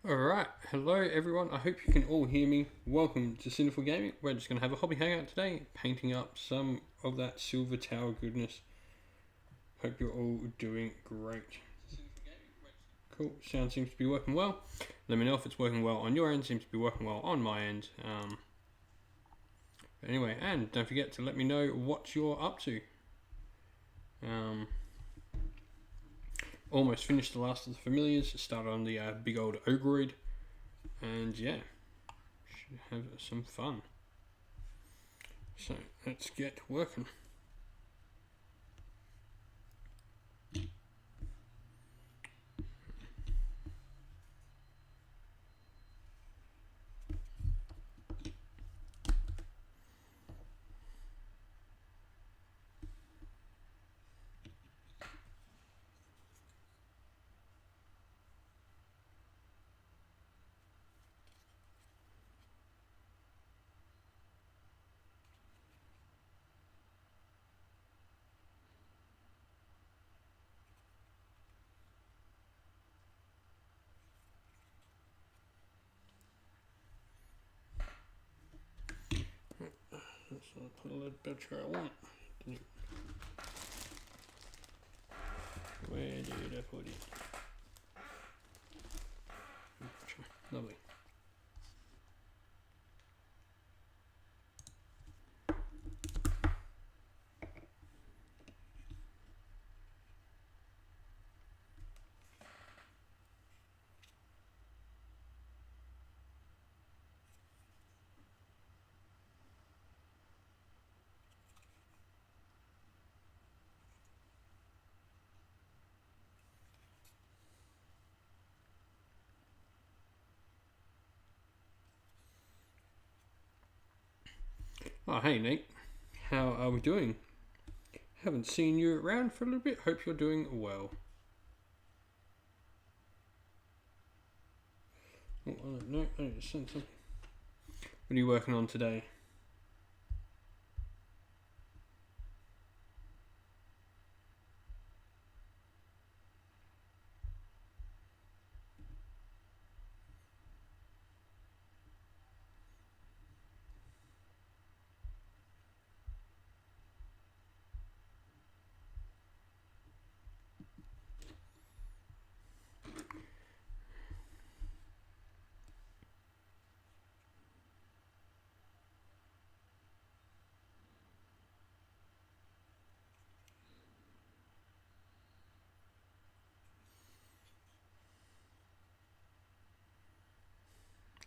Alright, hello everyone, I hope you can all hear me. Welcome to Sinful Gaming. We're just going to have a hobby hangout today, painting up some of that silver tower goodness. Hope you're all doing great. Cool, sound seems to be working well. Let me know if it's working well on your end, seems to be working well on my end. Anyway, and don't forget to let me know what you're up to. Almost finished the last of the familiars, started on the big old Ogroid, and yeah, should have some fun. So let's get working. Let's put a little bit where I want. Where did I put it? Lovely. Oh, hey Nate, how are we doing? Haven't seen you around for a little bit, hope you're doing well. Oh, no, I need to send something. What are you working on today?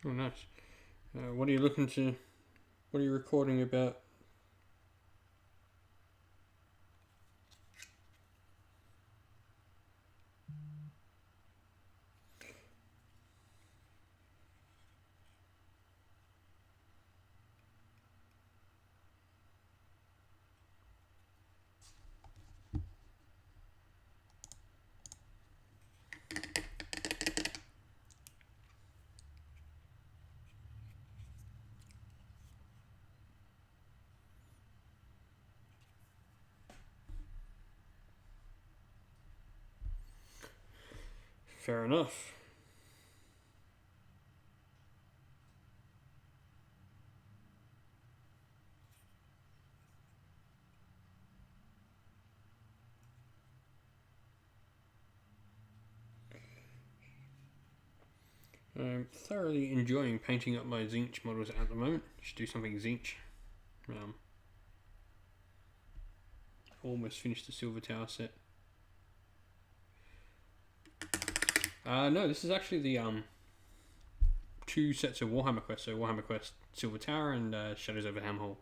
Oh, nice. What are you looking to? What are you recording about? Fair enough. I'm thoroughly enjoying painting up my Zinch models at the moment. Should do something Zinch. Almost finished the Silver Tower set. No, this is actually the two sets of Warhammer Quest. So Warhammer Quest Silver Tower and Shadows over Hamhole.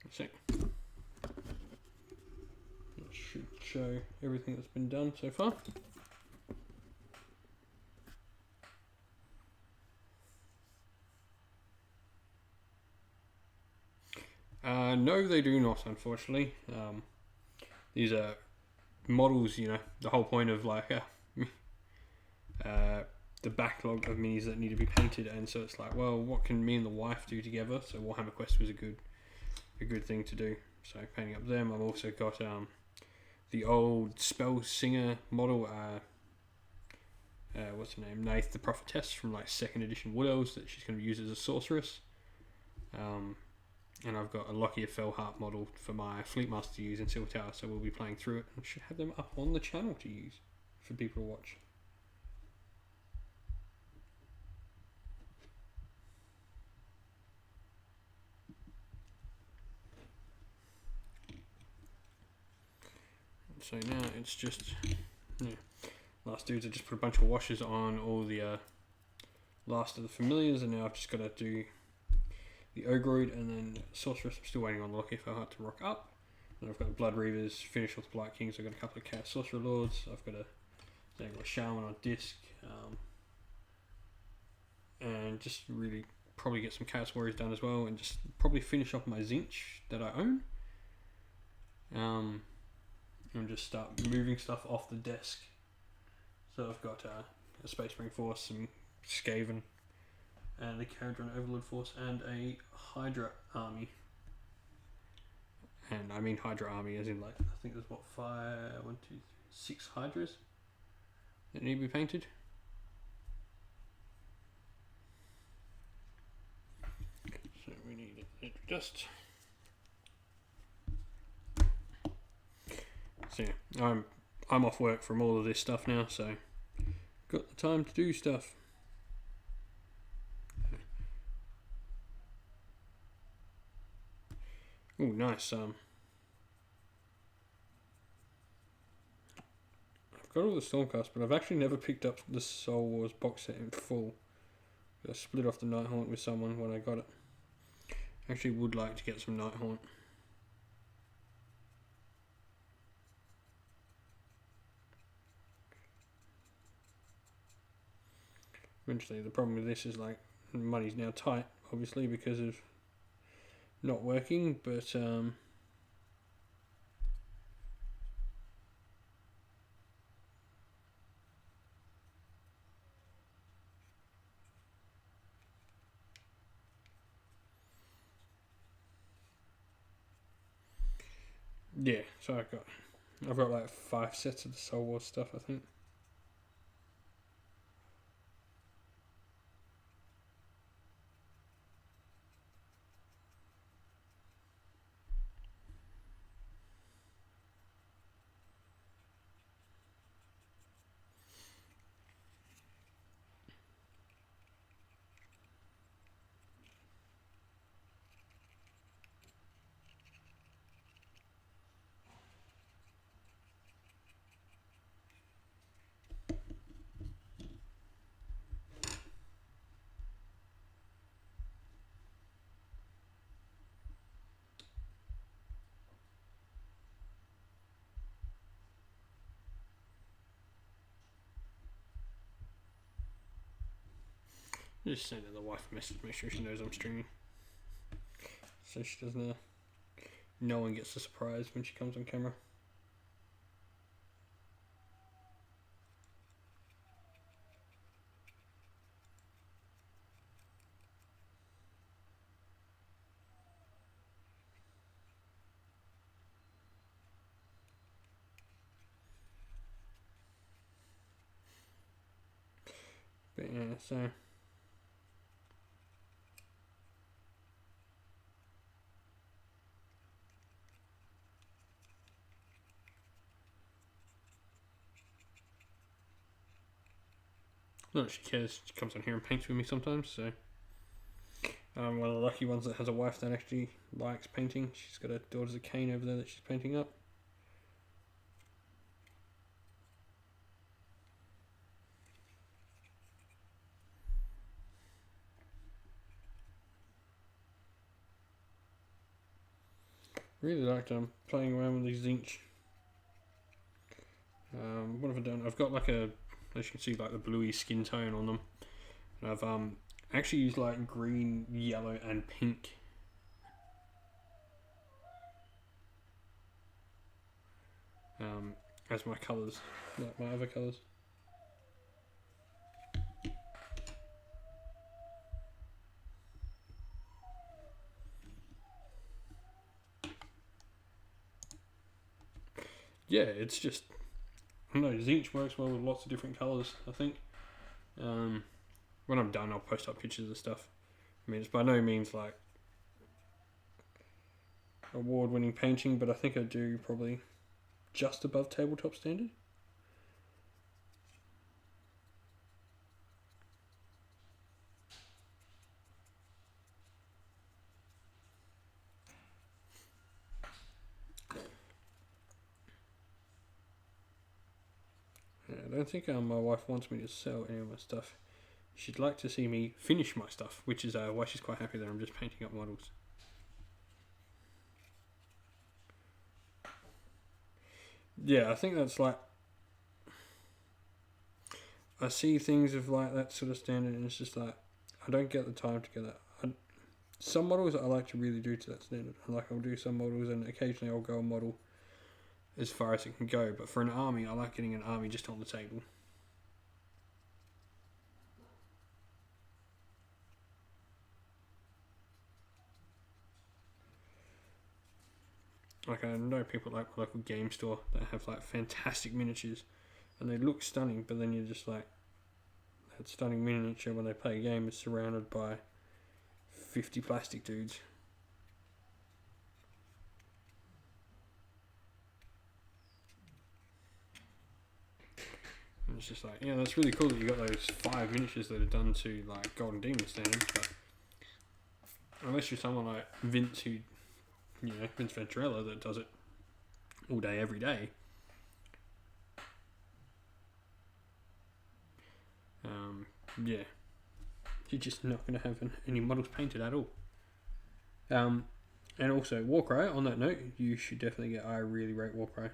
That's it. That should show everything that's been done so far. No, they do not, unfortunately. These are models, you know, the whole point of like the backlog of minis that need to be painted, and so it's like, well, what can me and the wife do together? So Warhammer Quest was a good thing to do. So painting up them. I've also got the old Spell Singer model. what's her name, Nath the Prophetess from like 2nd edition Wood Elves that she's going to use as a sorceress. And I've got a Lockyer Fellheart model for my Fleet Master to use in Silver Tower, so we'll be playing through it and should have them up on the channel to use for people to watch. So now it's just, last dudes I just put a bunch of washes on all the last of the familiars, and now I've just got to do the Ogroid and then Sorceress. I'm still waiting on Lockyer Fellheart to rock up. And I've got the Blood Reavers, finish off the Blight Kings. I've got a couple of Chaos Sorcerer Lords. I've got a Shaman on disc. And just really probably get some Chaos Warriors done as well, and just probably finish off my Zinch that I own. And just start moving stuff off the desk. So I've got a Space Marine Force, some Skaven, and a Caradron Overlord Force, and a Hydra army. And I mean Hydra army as in, like, I think there's what, 6 Hydras that need to be painted. So we need it just. So yeah, I'm off work from all of this stuff now, so got the time to do stuff. Oh, nice. I've got all the Stormcast, but I've actually never picked up the Soul Wars box set in full. I split off the Nighthaunt with someone when I got it. I actually would like to get some Nighthaunt. Eventually, the problem with this is, like, money's now tight, obviously, because of not working, but yeah, so I've got like 5 sets of the Soul Wars stuff, I think. Just send the wife a message, make sure she knows I'm streaming, so she doesn't. No one gets a surprise when she comes on camera. But yeah, so. No, she cares. She comes on here and paints with me sometimes, so. One of the lucky ones that has a wife that actually likes painting. She's got a Daughters of Cain over there that she's painting up. Really liked playing around with these Zinch. What have I done? I've got like as you can see, like the bluey skin tone on them. And I've actually used like green, yellow, and pink. As my colours, like my other colours. Yeah, it's just, I don't know, Zinch works well with lots of different colours, I think. When I'm done, I'll post up pictures of stuff. I mean, it's by no means like award-winning painting, but I think I do probably just above tabletop standard. I don't think my wife wants me to sell any of my stuff. She'd like to see me finish my stuff, which is why she's quite happy that I'm just painting up models. Yeah, I think that's like... I see things of like that sort of standard and it's just like, I don't get the time to get that. Some models I like to really do to that standard. Like I'll do some models and occasionally I'll go a model as far as it can go. But for an army, I like getting an army just on the table. Like I know people like my local game store that have like fantastic miniatures and they look stunning, but then you're just like, that stunning miniature when they play a game is surrounded by 50 plastic dudes. And it's just like, yeah, that's really cool that you got those 5 miniatures that are done to like Golden Demon standards, but unless you're someone like Vince who, you know, Vince Venturella that does it all day, every day. Yeah, you're just not going to have any models painted at all. And also Warcry, on that note, you should definitely get, I really rate Warcry.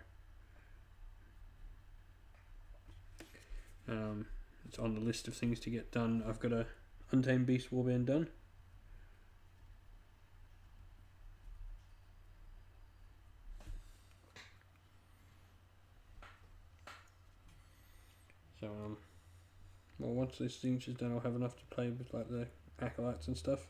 It's on the list of things to get done. I've got a Untamed Beast Warband done. So well, once this signature's done, I'll have enough to play with like the acolytes and stuff.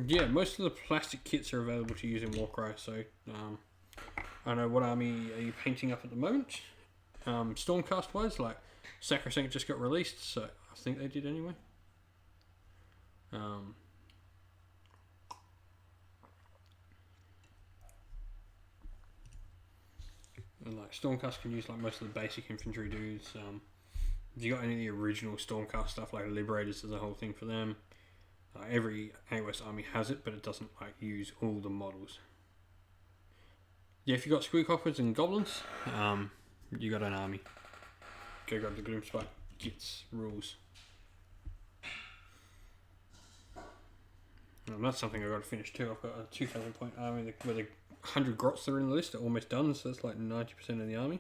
Yeah, most of the plastic kits are available to use in Warcry, so I don't know what army are you painting up at the moment. Stormcast wise, like Sacrosanct just got released, so I think they did anyway. And like Stormcast can use like most of the basic infantry dudes. If you got any of the original Stormcast stuff, like Liberators, there's a whole thing for them. Every AOS army has it, but it doesn't like use all the models. Yeah, if you got Squeakhoppers and Goblins, you got an army. Go grab the Gloomspite kits rules. That's something I've got to finish too. I've got a 2,000 point army where the 100 grots that are in the list are almost done, so that's like 90% of the army.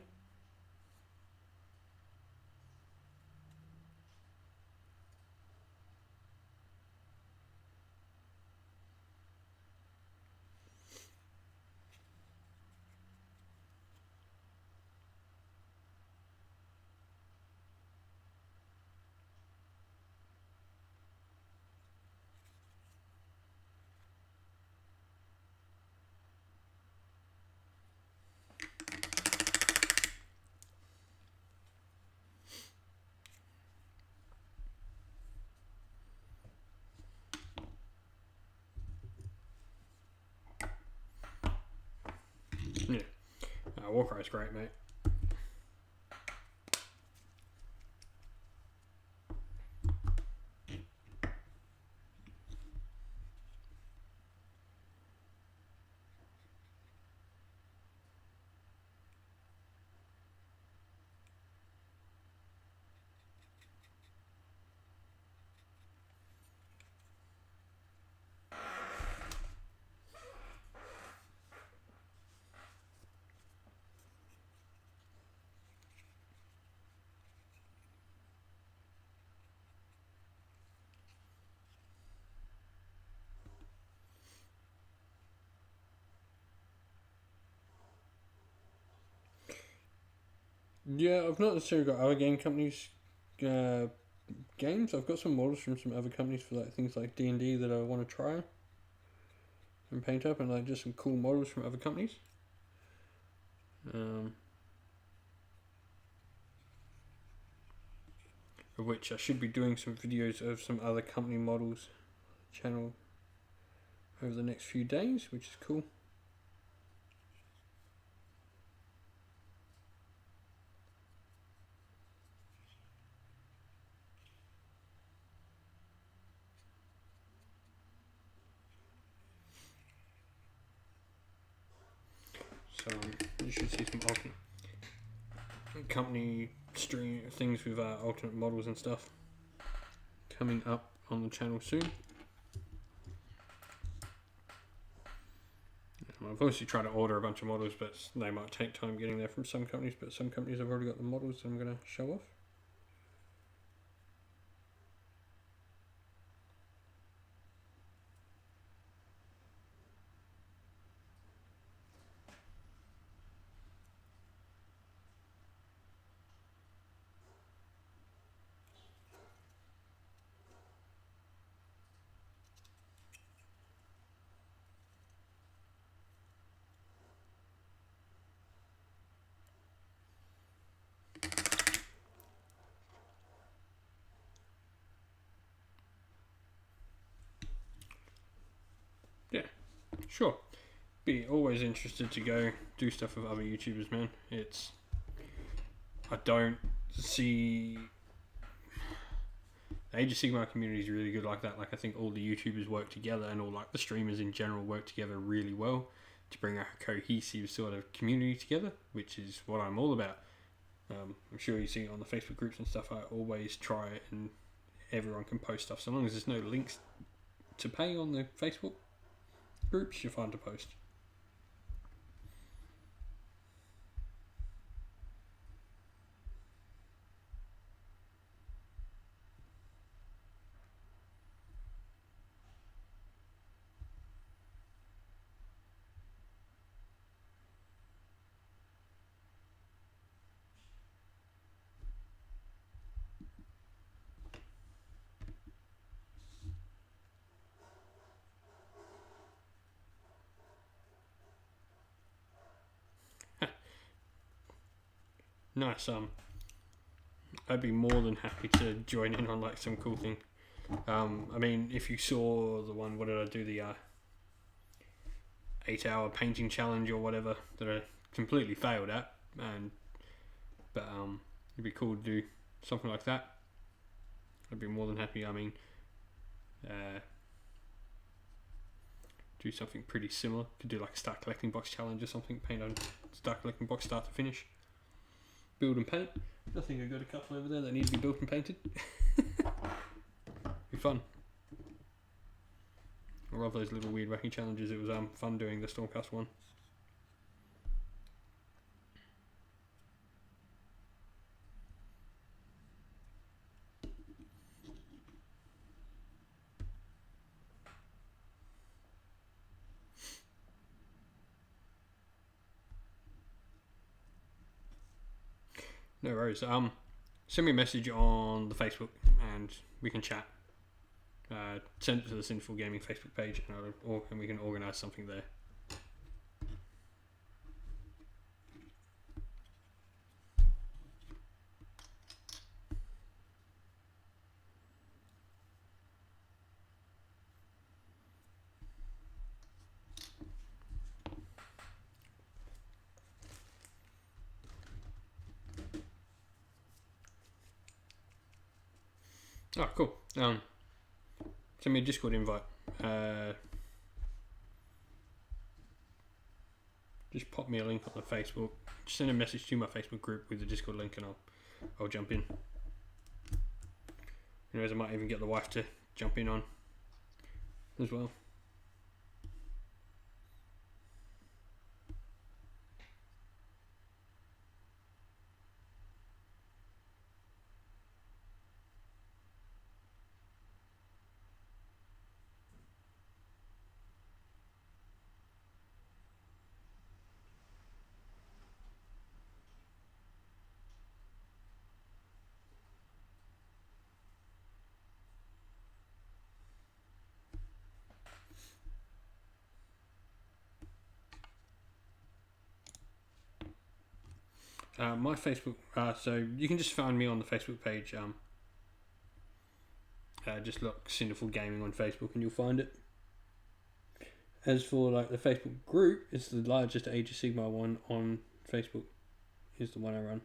Yeah. Warcry's great, mate. Yeah, I've not necessarily got other game companies games. I've got some models from some other companies for like things like D&D that I want to try and paint up, and like just some cool models from other companies. Of which I should be doing some videos of some other company models channel over the next few days, which is cool. So you should see some alternate company stream things with alternate models and stuff coming up on the channel soon. I've obviously tried to order a bunch of models, but they might take time getting there from some companies, but some companies have already got the models that I'm going to show off. Yeah, sure. Be always interested to go do stuff with other YouTubers, man. I don't see the Age of Sigmar community is really good like that. Like I think all the YouTubers work together, and all like the streamers in general work together really well to bring a cohesive sort of community together, which is what I'm all about. I'm sure you see it on the Facebook groups and stuff. I always try it, and everyone can post stuff. So long as there's no links to pay on the Facebook groups, you're fine to post. Nice. I'd be more than happy to join in on like some cool thing. I mean, if you saw the one, what did I do? The 8-hour painting challenge or whatever that I completely failed at, but it'd be cool to do something like that. I'd be more than happy. I mean, do something pretty similar. Could do like a start collecting box challenge or something. Paint on start collecting box start to finish. Build and paint. I think I've got a couple over there that need to be built and painted. Be fun. I love those little weird wacky challenges. It was fun doing the Stormcast one. No worries. Send me a message on the Facebook and we can chat. Send it to the Sinful Gaming Facebook page, and we can organise something there. Oh, cool. Send me a Discord invite. Just pop me a link on the Facebook. Just send a message to my Facebook group with the Discord link, and I'll jump in. Who knows? I might even get the wife to jump in on as well. My Facebook. So you can just find me on the Facebook page. Just look Cinderful Gaming on Facebook and you'll find it. As for like the Facebook group, it's the largest Age of Sigmar one on Facebook. Is the one I run.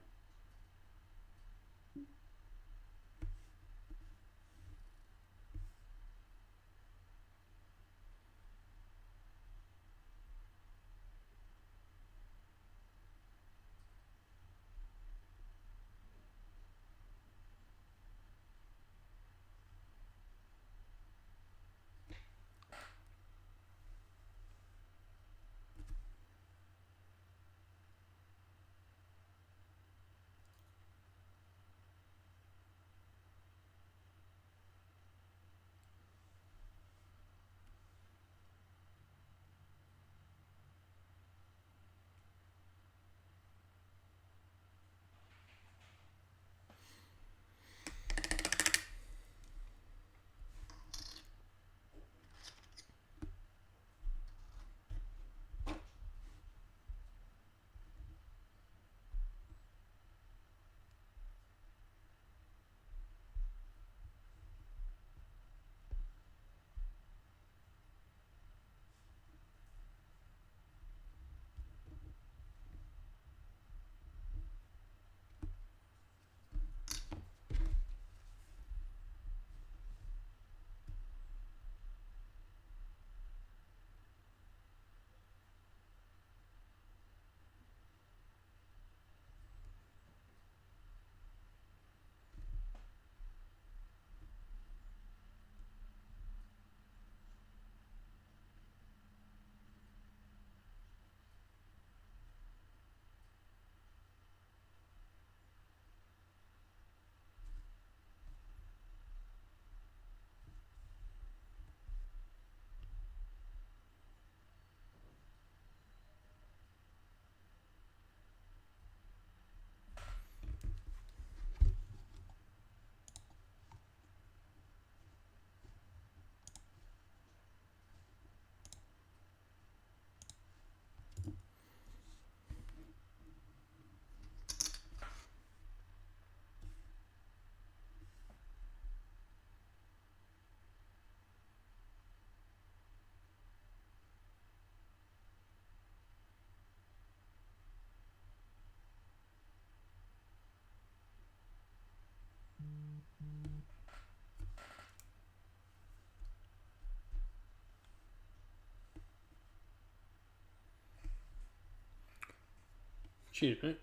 Cheers, mate.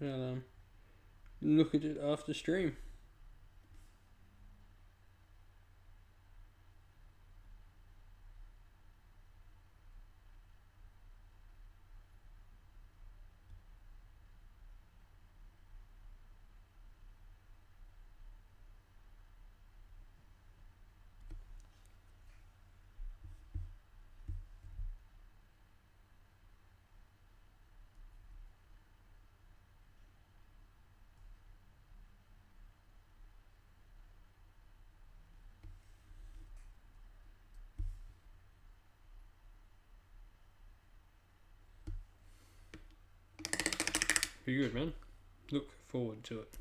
I'll look at it after stream. Be good, man. Look forward to it.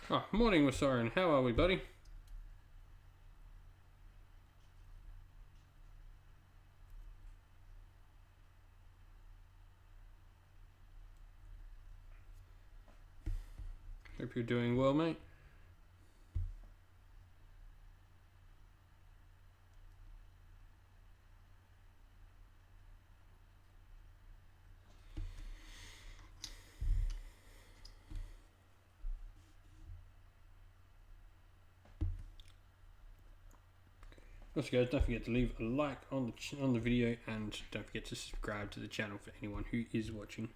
Oh, morning, Wasaran. How are we, buddy? Hope you're doing well, mate. Also, guys, don't forget to leave a like on the video, and don't forget to subscribe to the channel for anyone who is watching.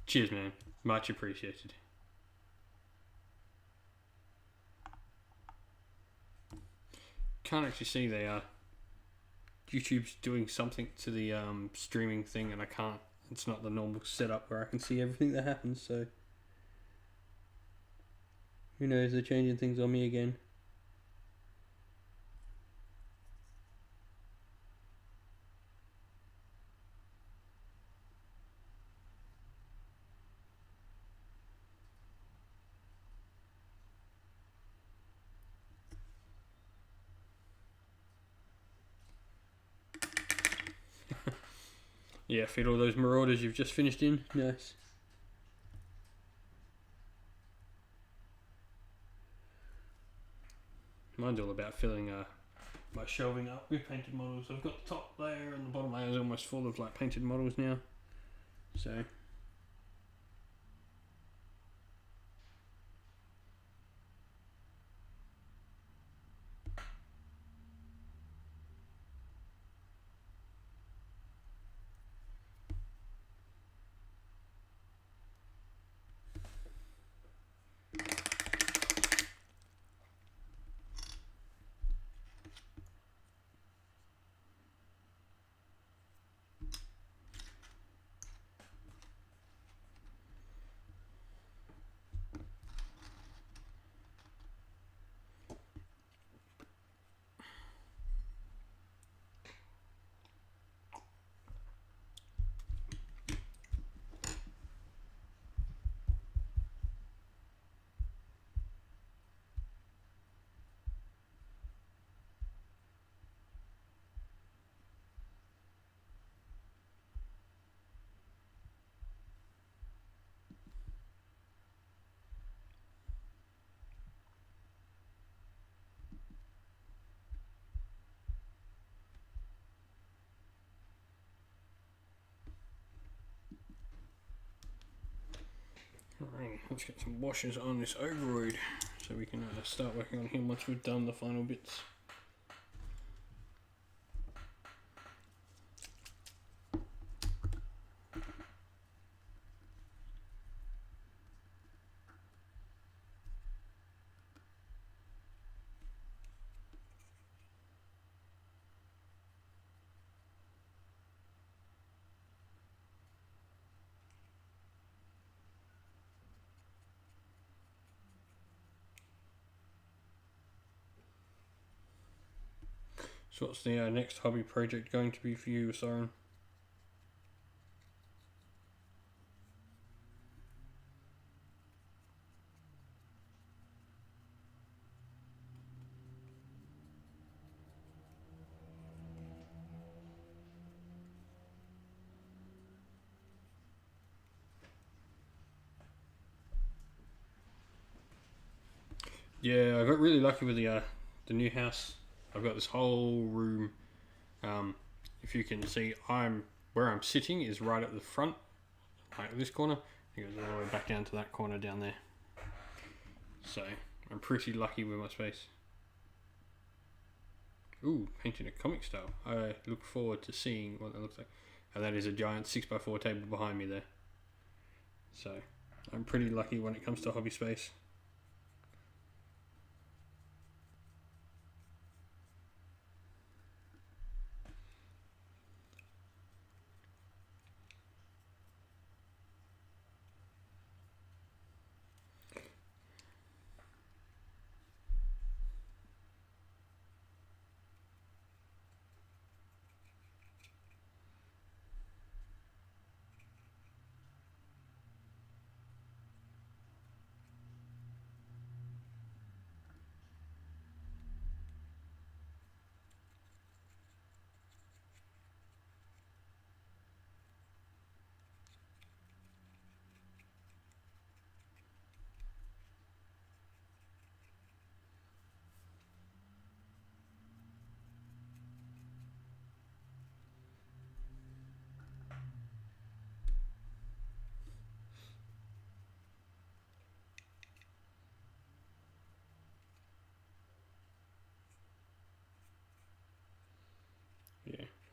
Cheers, man. Much appreciated. Can't actually see YouTube's doing something to the streaming thing, and I can't. It's not the normal setup where I can see everything that happens, so who knows, they're changing things on me again. Yeah, feed all those marauders you've just finished in. Nice. Mine's all about filling my shelving up with painted models. I've got the top layer and the bottom layer is almost full of like painted models now. So alright, let's get some washes on this Overroid so we can start working on him once we've done the final bits. So what's the next hobby project going to be for you, Soren? Yeah, I got really lucky with the new house. I've got this whole room. If you can see, where I'm sitting is right at the front, like this corner. It goes all the way back down to that corner down there. So I'm pretty lucky with my space. Ooh, painting a comic style. I look forward to seeing what that looks like. And that is a giant 6x4 table behind me there. So I'm pretty lucky when it comes to hobby space.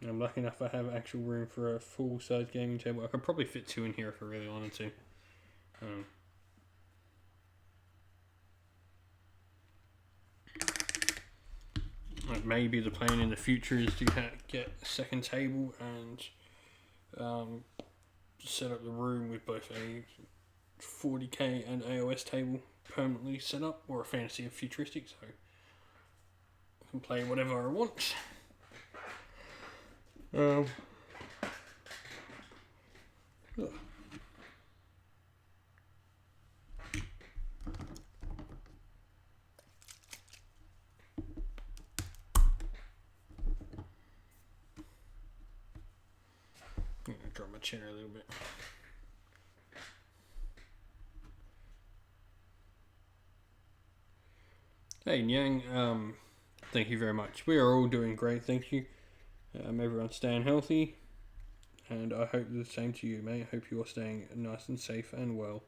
I'm lucky enough I have actual room for a full-size gaming table. I could probably fit 2 in here if I really wanted to. Like maybe the plan in the future is to get a second table and set up the room with both a 40k and AOS table permanently set up, or a fantasy and futuristic, so I can play whatever I want. Oh. I'm going to drop my chair a little bit. Hey Nyang, thank you very much. We are all doing great, thank you. Everyone's staying healthy, and I hope the same to you, mate. I hope you're staying nice and safe and well.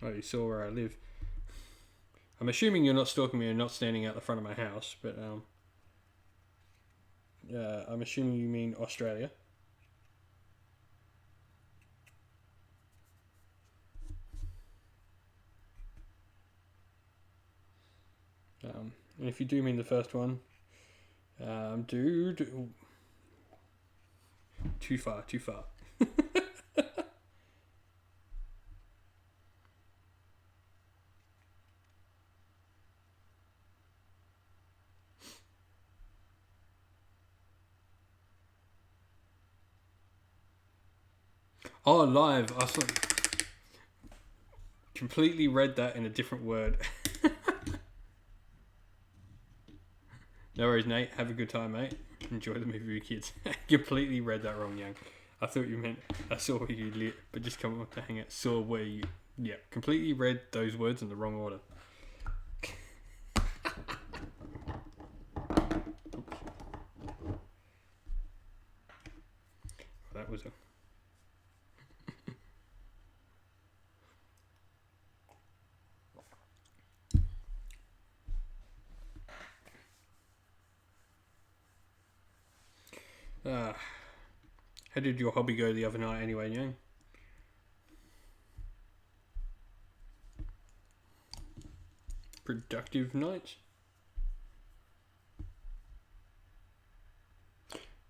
Oh, you saw where I live. I'm assuming you're not stalking me and not standing out the front of my house, but I'm assuming you mean Australia. And if you do mean the first one, dude, too far. Oh, live. I completely read that in a different word. No worries, Nate. Have a good time, mate. Enjoy the movie with your kids. Completely read that wrong, Yang. I thought you meant I saw where you lit, but just come on to hang out. Saw where you... Yeah, completely read those words in the wrong order. That was a... How did your hobby go the other night anyway, Yang? Productive night?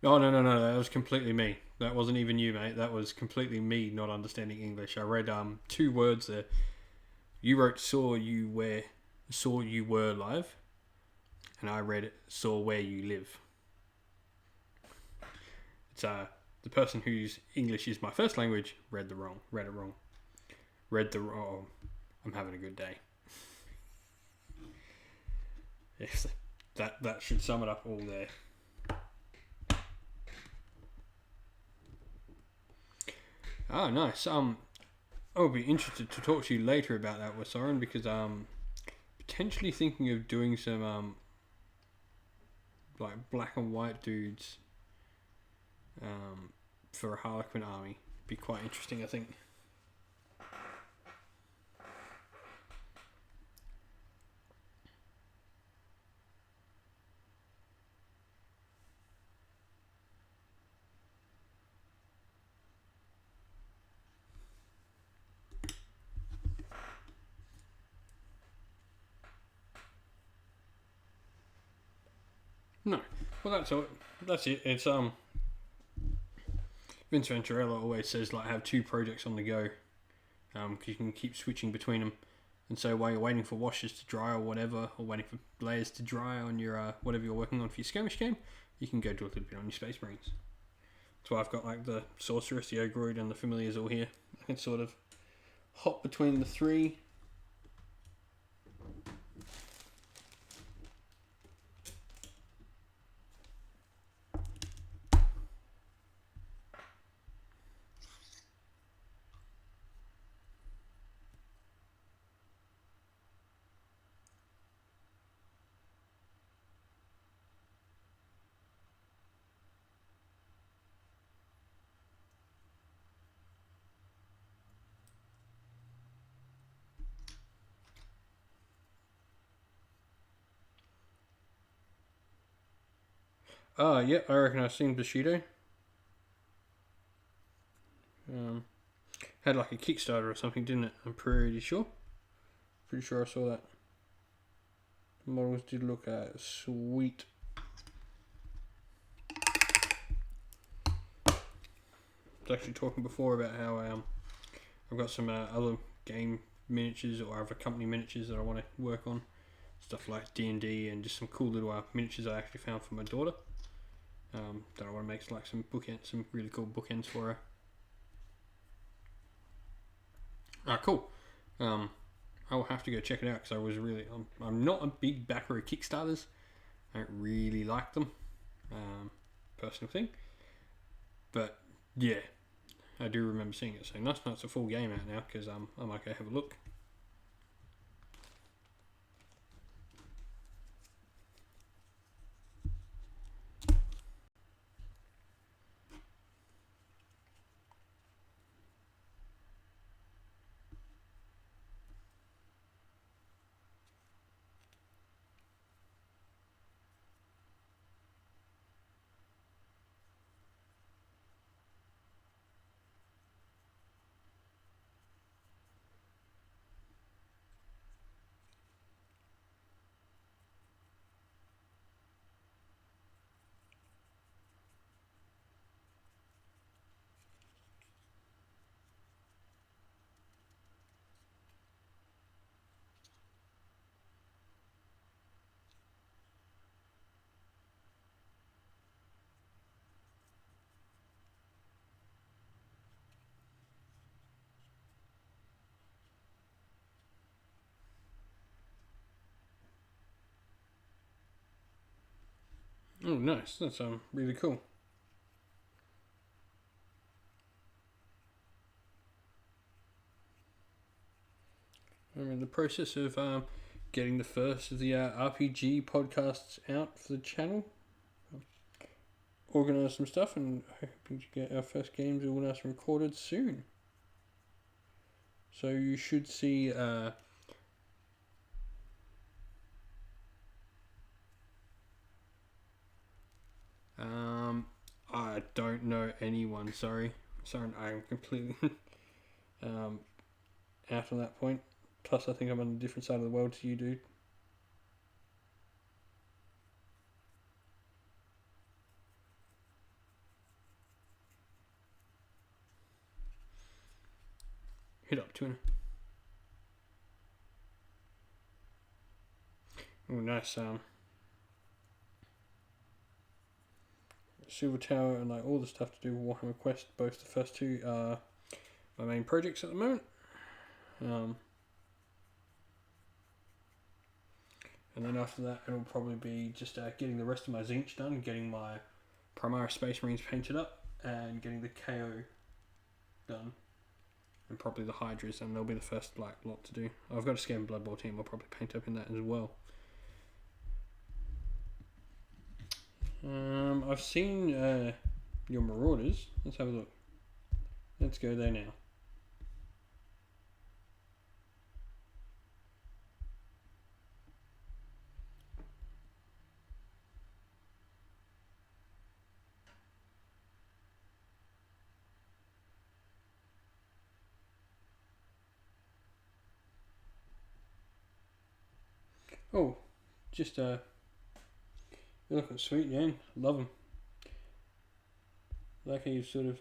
Oh, no, that was completely me. That wasn't even you, mate. That was completely me not understanding English. I read 2 words there. You wrote saw you were live, and I read saw where you live. It's the person whose English is my first language read it wrong. I'm having a good day. Yes, that should sum it up all there. Ah, nice. I'll be interested to talk to you later about that, Wasaran, because potentially thinking of doing some like black and white dudes for a Harlequin army. Be quite interesting, I think. No, well that's all. That's it. It's Vince Venturella always says like have 2 projects on the go, because you can keep switching between them. And so while you're waiting for washes to dry or whatever, or waiting for layers to dry on your whatever you're working on for your skirmish game, you can go do a little bit on your Space Marines. That's why I've got like the Sorceress, the Ogroid, and the Familiars all here. I can sort of hop between the 3. Yeah, I reckon I've seen Bushido. Had like a Kickstarter or something, didn't it? I'm pretty sure. Pretty sure I saw that. The models did look sweet. I was actually talking before about how I've got some other game miniatures or other company miniatures that I want to work on. Stuff like D&D and just some cool little miniatures I actually found for my daughter. That I want to make like some bookends, some really cool bookends for her. Cool. I will have to go check it out because I was really... I'm not a big backer of Kickstarters. I don't really like them. Personal thing. But, yeah. I do remember seeing it. So nice, it's a full game out now because I might go have a look. Oh, nice. That's really cool. I'm in the process of getting the first of the RPG podcasts out for the channel. Organise some stuff and hoping to get our first games organised and recorded soon. So you should see I don't know anyone, sorry, I'm completely out on that point. Plus I think I'm on a different side of the world to you, dude. Hit up, tuna. Oh, nice. Silver Tower and like all the stuff to do with Warhammer Quest. Both the first two are my main projects at the moment. And then after that, it'll probably be just getting the rest of my Zinch done, getting my Primaris Space Marines painted up, and getting the KO done. And probably the Hydras, and they'll be the first lot to do. I've got a Scam Blood Bowl team, I'll probably paint up in that as well. I've seen your Marauders. Let's have a look. Let's go there now. Oh, just they look sweet, man. Love them. Like how you sort of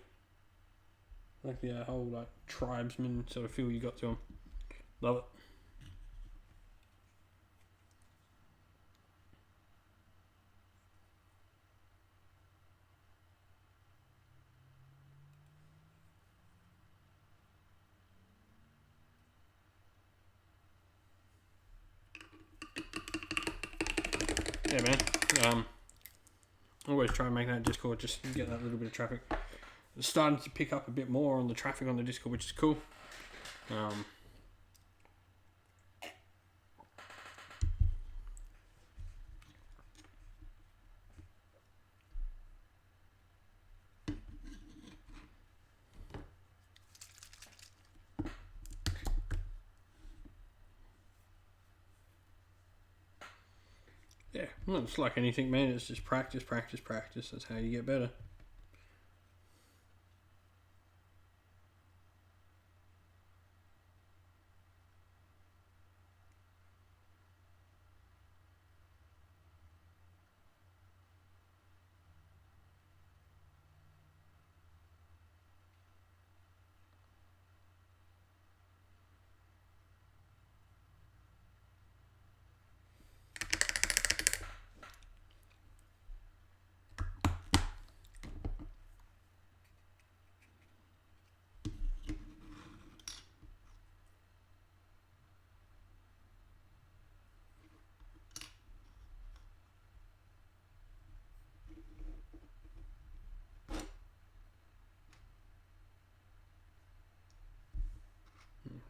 like the whole like tribesman sort of feel you got to them. Love it. Yeah, man. Always try and make that Discord just get that little bit of traffic. It's starting to pick up a bit more on the traffic on the Discord, which is cool. Yeah, well, it's like anything, man. It's just practice, practice, practice. That's how you get better.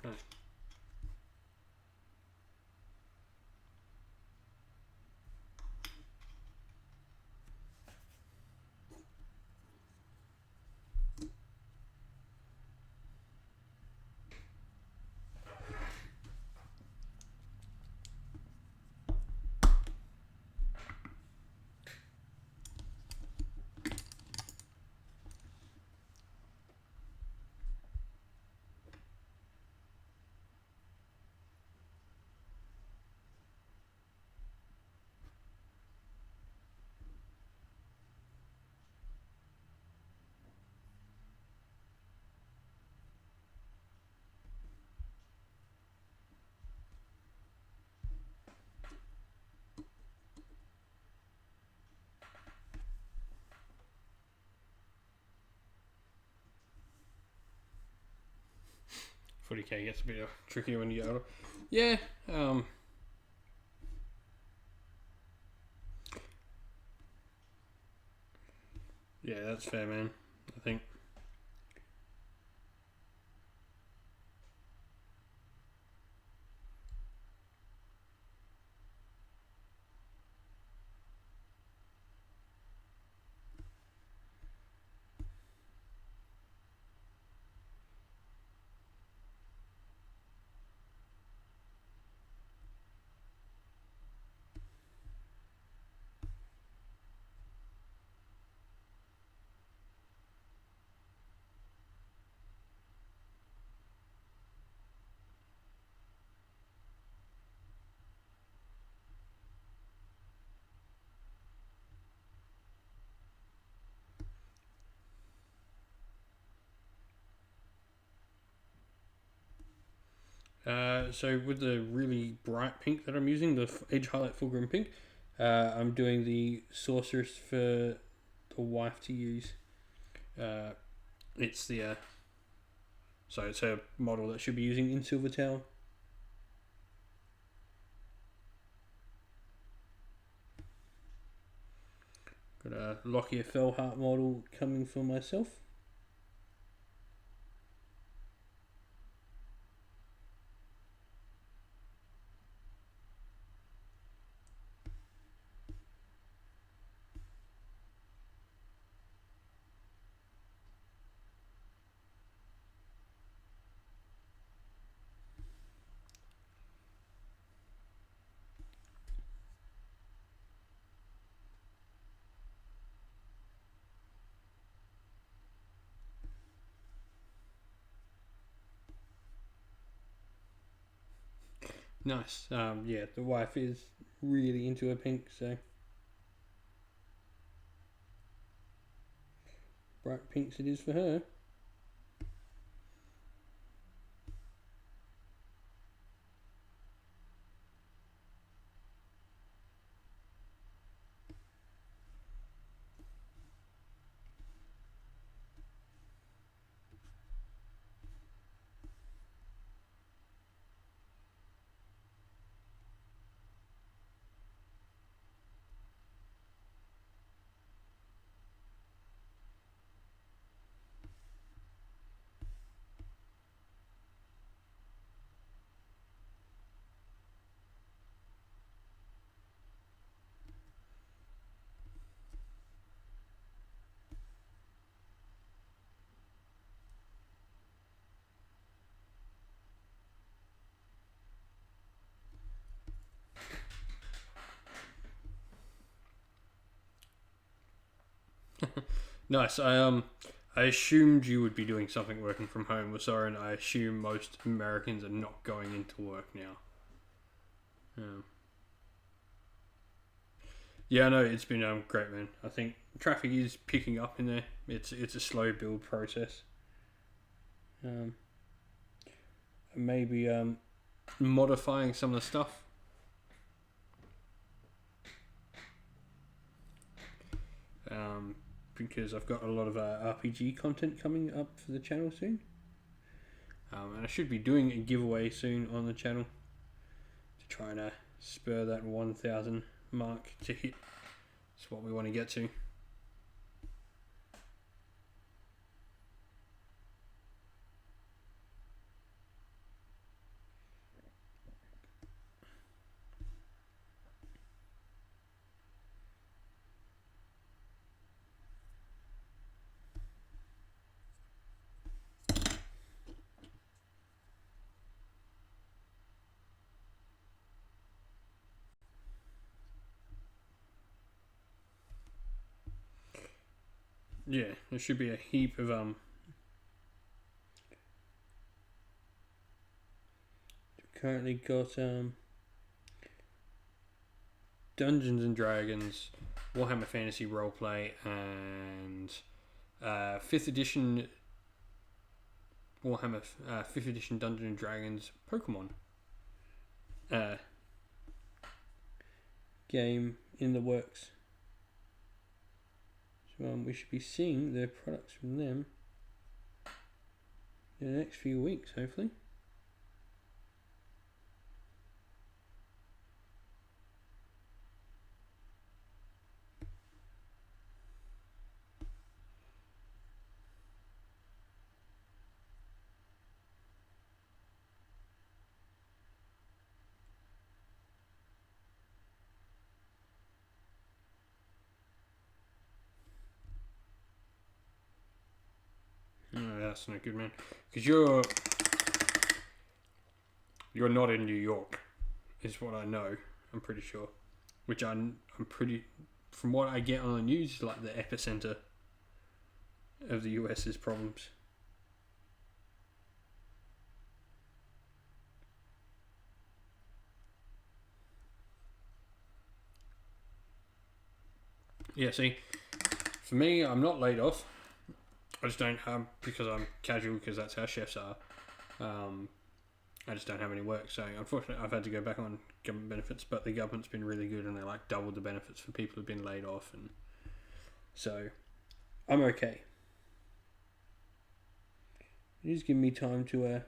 Okay. Footy K gets a bit trickier when you get older. Yeah, yeah, that's fair, man. I think. So with the really bright pink that I'm using, the Edge Highlight Full Grim Pink, I'm doing the Sorceress for the wife to use. It's the so it's a model that she'll be using in Silver Tower. Got a Lockyer Fellheart model coming for myself. Nice. Yeah, the wife is really into a pink, so bright pinks it is for her. Nice. I assumed you would be doing something working from home. Well, sorry, and I assume most Americans are not going into work now. Yeah, no, it's been great, man. I think traffic is picking up in there. It's a slow build process. Um, Maybe modifying some of the stuff. Because I've got a lot of RPG content coming up for the channel soon. And I should be doing a giveaway soon on the channel to try and spur that 1,000 mark to hit. That's what we want to get to. Yeah, there should be a heap of currently got Dungeons and Dragons, Warhammer Fantasy Roleplay, and 5th edition Warhammer 5th edition Dungeons and Dragons Pokemon game in the works. So we should be seeing the products from them in the next few weeks, hopefully. Oh, that's not good, man. Because you're not in New York, is what I know. I'm pretty sure. Which I'm pretty, from what I get on the news, is like the epicenter of the US's problems. Yeah, see, for me, I'm not laid off. I just don't have, because I'm casual, because that's how chefs are. I just don't have any work, so unfortunately I've had to go back on government benefits, but the government's been really good and they like doubled the benefits for people who've been laid off, and so I'm okay. It is giving me time to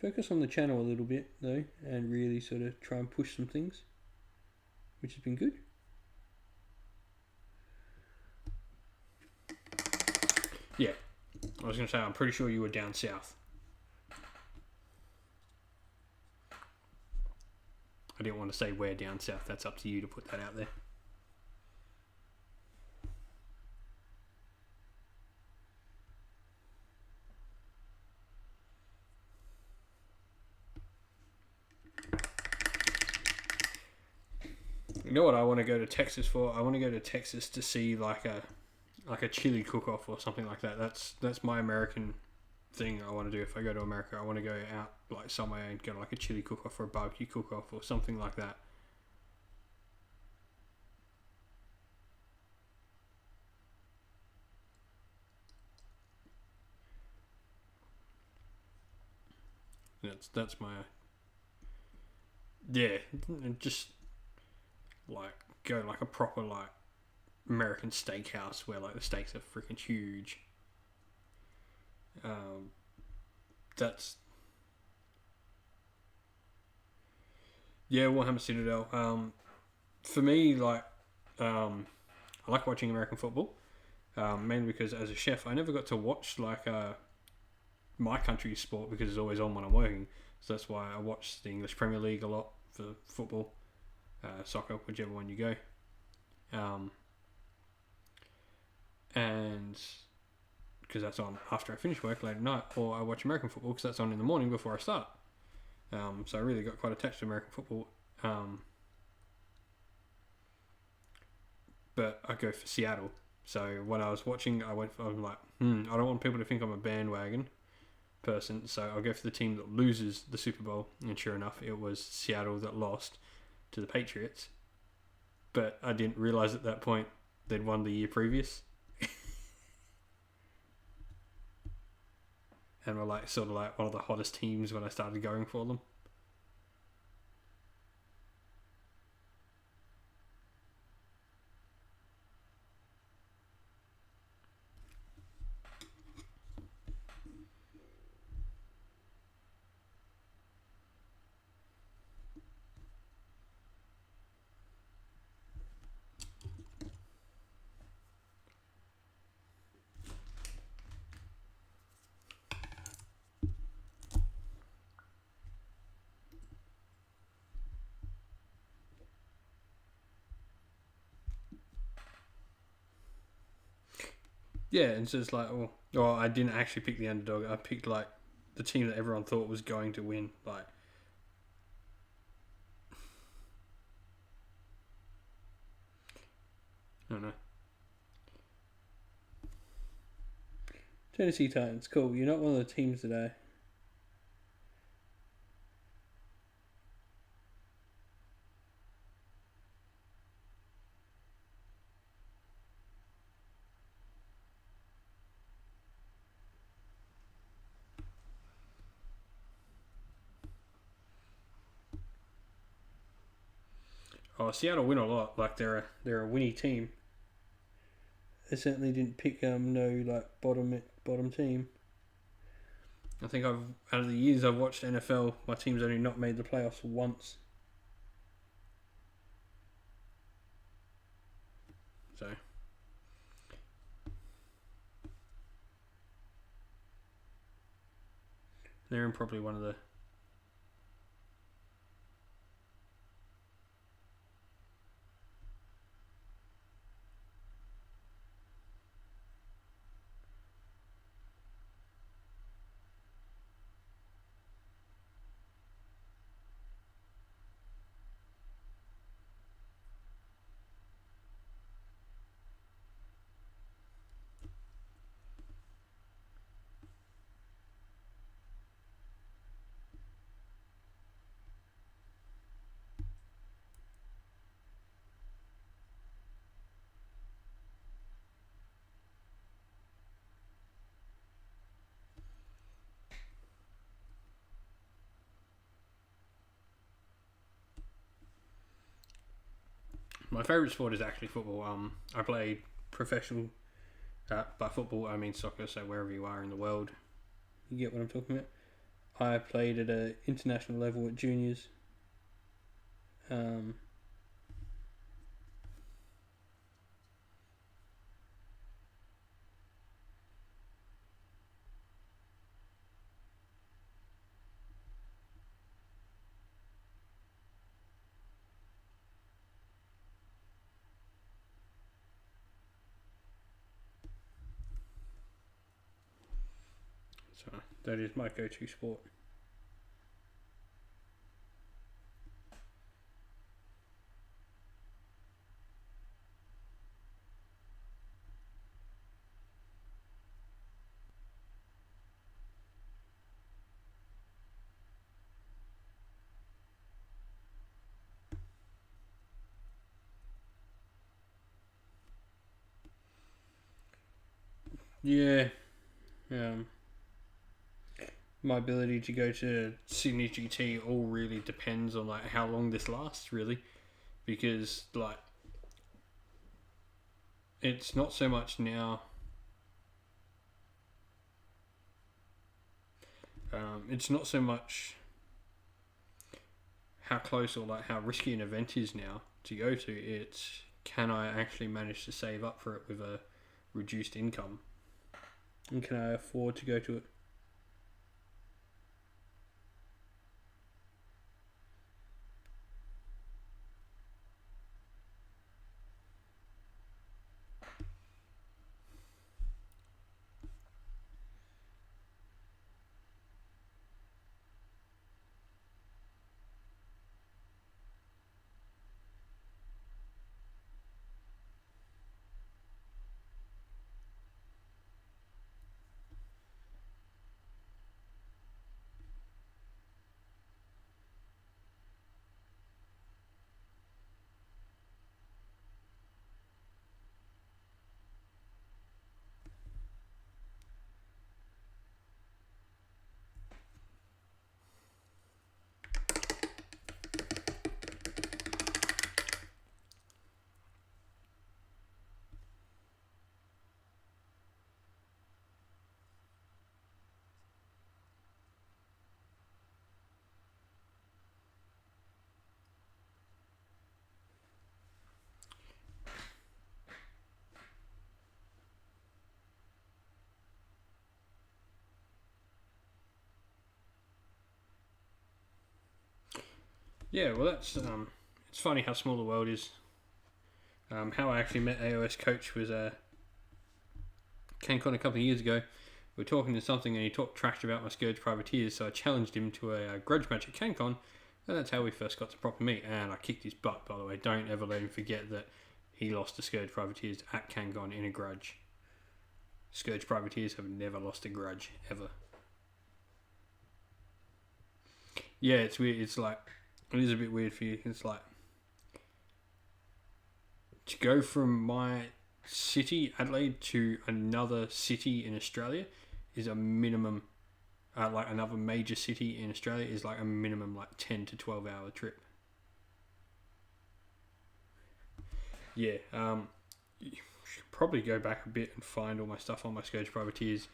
focus on the channel a little bit though, and really sort of try and push some things, which has been good. Yeah, I was going to say, I'm pretty sure you were down south. I didn't want to say where down south. That's up to you to put that out there. You know what I want to go to Texas for? I want to go to Texas to see like a chili cook-off or something like that. That's my American thing I want to do. If I go to America, I want to go out like somewhere and go to like a chili cook-off or a barbecue cook-off or something like that. That's my just like go like a proper like American steakhouse where like the steaks are freaking huge. That's Warhammer Citadel. For me, like I like watching American football, mainly because as a chef, I never got to watch like my country's sport because it's always on when I'm working. So that's why I watch the English Premier League a lot for football, soccer, whichever one you go. And because that's on after I finish work late at night, or I watch American football because that's on in the morning before I start. So I really got quite attached to American football. But I go for Seattle. So when I was watching, I was like, I don't want people to think I'm a bandwagon person, so I'll go for the team that loses the Super Bowl. And sure enough, it was Seattle that lost to the Patriots. But I didn't realize at that point they'd won the year previous. And were like sort of like one of the hottest teams when I started going for them. Yeah, it's just like, well, I didn't actually pick the underdog. I picked like the team that everyone thought was going to win. Like, I don't know. Tennessee Titans, cool. You're not one of the teams today. Oh, Seattle win a lot. Like they're a winning team. They certainly didn't pick no like bottom team. I think out of the years I've watched NFL, my team's only not made the playoffs once. So they're in probably one of the. My favourite sport is actually football. I play professional. By football, I mean soccer. So wherever you are in the world, you get what I'm talking about. I played at an international level at juniors. So that is my go-to sport. Yeah. My ability to go to Sydney GT all really depends on like how long this lasts, really, because like it's not so much now. It's not so much how close or like how risky an event is now to go to. It's can I actually manage to save up for it with a reduced income, and can I afford to go to it? Yeah, well, that's it's funny how small the world is. How I actually met AOS Coach was CanCon a couple of years ago. We were talking to something and he talked trash about my Scourge Privateers, so I challenged him to a grudge match at CanCon, and that's how we first got to proper meet. And I kicked his butt, by the way. Don't ever let him forget that he lost to Scourge Privateers at CanCon in a grudge. Scourge Privateers have never lost a grudge, ever. Yeah, it's weird. It's like, it is a bit weird for you. It's like, to go from my city, Adelaide, to another city in Australia is a minimum, like another major city in Australia is like a minimum like 10 to 12 hour trip. Yeah, you should probably go back a bit and find all my stuff on my Scourge Privateers.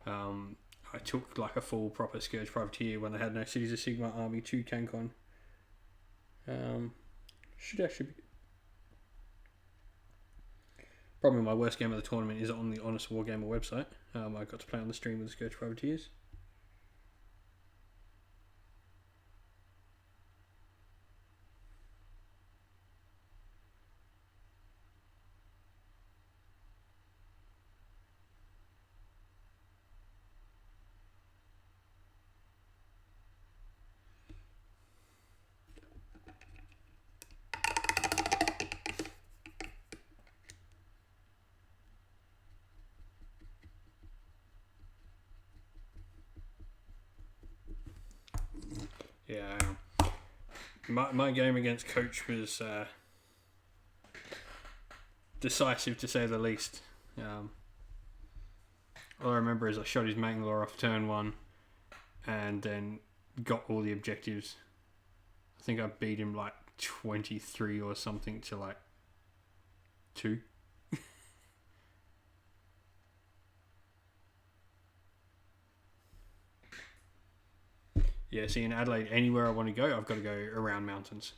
I took like a full proper Scourge Privateer when they had no Cities of Sigma army to CanCon. Should actually be. Probably my worst game of the tournament is on the Honest Wargamer website. I got to play on the stream with the Scourge Privateers. Yeah, my game against Coach was decisive to say the least. All I remember is I shot his Mangler off turn 1 and then got all the objectives. I think I beat him like 23 or something to like 2. Yeah, see, in Adelaide, anywhere I want to go, I've got to go around mountains.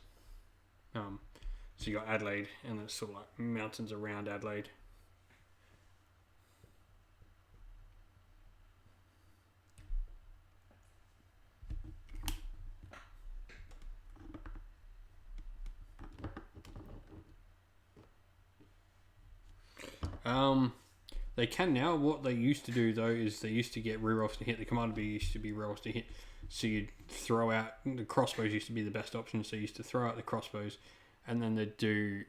So you got Adelaide, and there's sort of like mountains around Adelaide. They can now. What they used to do though is they used to get rerolls to hit. The Commander B used to be rerolls to hit. So you'd throw out the crossbows. Used to be the best option. So you used to throw out the crossbows, and then they'd do.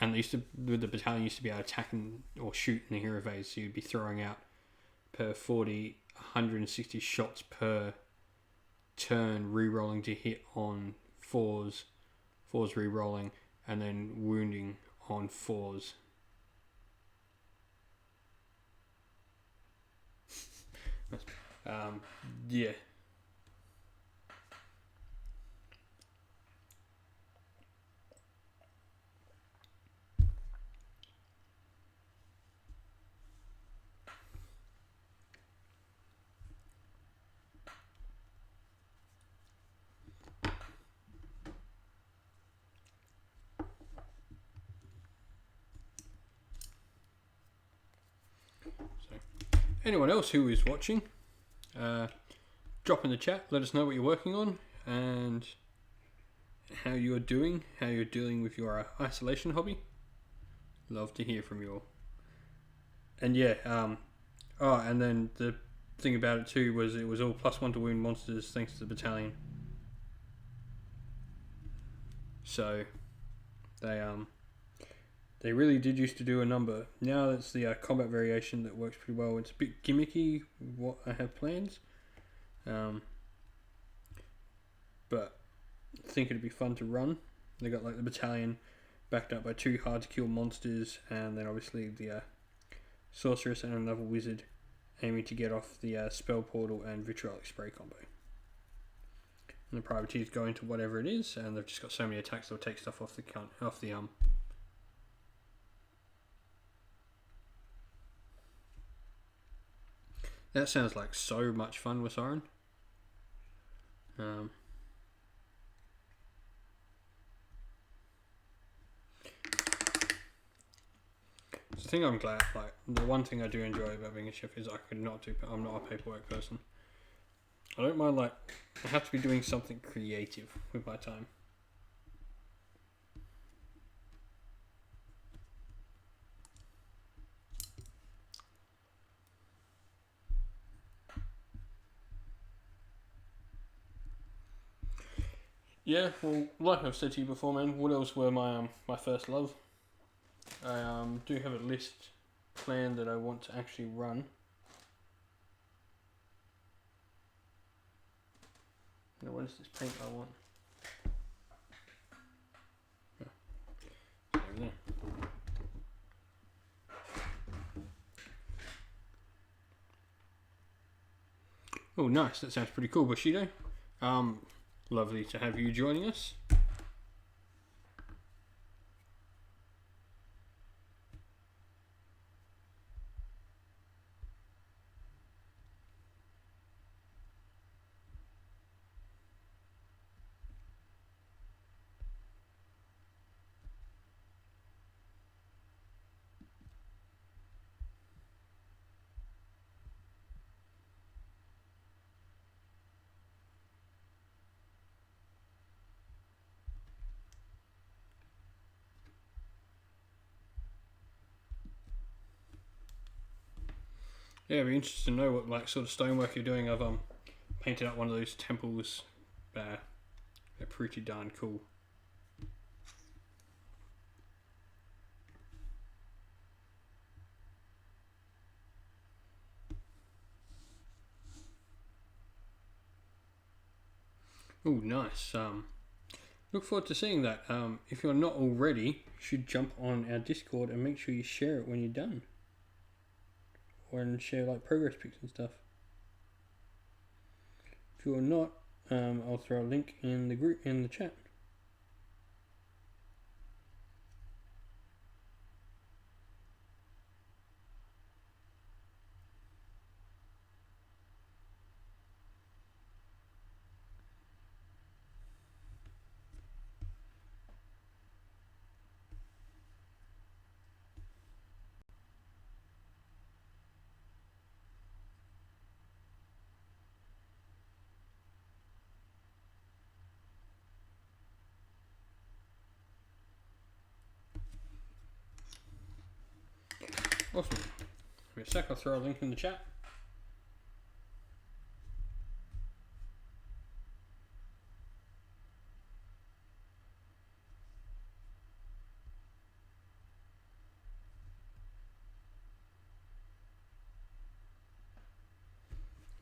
And they used to with the battalion used to be able to attack or shoot in the hero phase. So you'd be throwing out per 40, 160 shots per turn, rerolling to hit on 4s, 4s rerolling, and then wounding on 4s. Yeah. Anyone else who is watching, drop in the chat, let us know what you're working on and how you're doing, how you're dealing with your isolation hobby. Love to hear from you all. And yeah, and then the thing about it too was it was all +1 to wound monsters thanks to the battalion. So they really did used to do a number. Now it's the combat variation that works pretty well. It's a bit gimmicky what I have plans, but I think it'd be fun to run. They got like the battalion backed up by 2 hard to kill monsters, and then obviously the sorceress and another wizard aiming to get off the spell portal and vitriolic spray combo. And the privateers go into whatever it is, and they've just got so many attacks they'll take stuff off the That sounds like so much fun with Soren. The thing I'm glad, like the one thing I do enjoy about being a chef is I'm not a paperwork person. I don't mind, like, I have to be doing something creative with my time. Yeah, well, like I've said to you before, man, what else were my first love? I do have a list planned that I want to actually run. Now, what is this paint I want? Oh, over there. Oh, nice. That sounds pretty cool, Bushido. Lovely to have you joining us. Yeah, it'd be interesting to know what like sort of stonework you're doing. I've painted up one of those temples. They're pretty darn cool. Oh, nice. Look forward to seeing that. If you're not already, you should jump on our Discord and make sure you share it when you're done. Or and share like progress pics and stuff. If you're not, I'll throw a link in the group in the chat. Awesome. Give me a sec, I'll throw a link in the chat.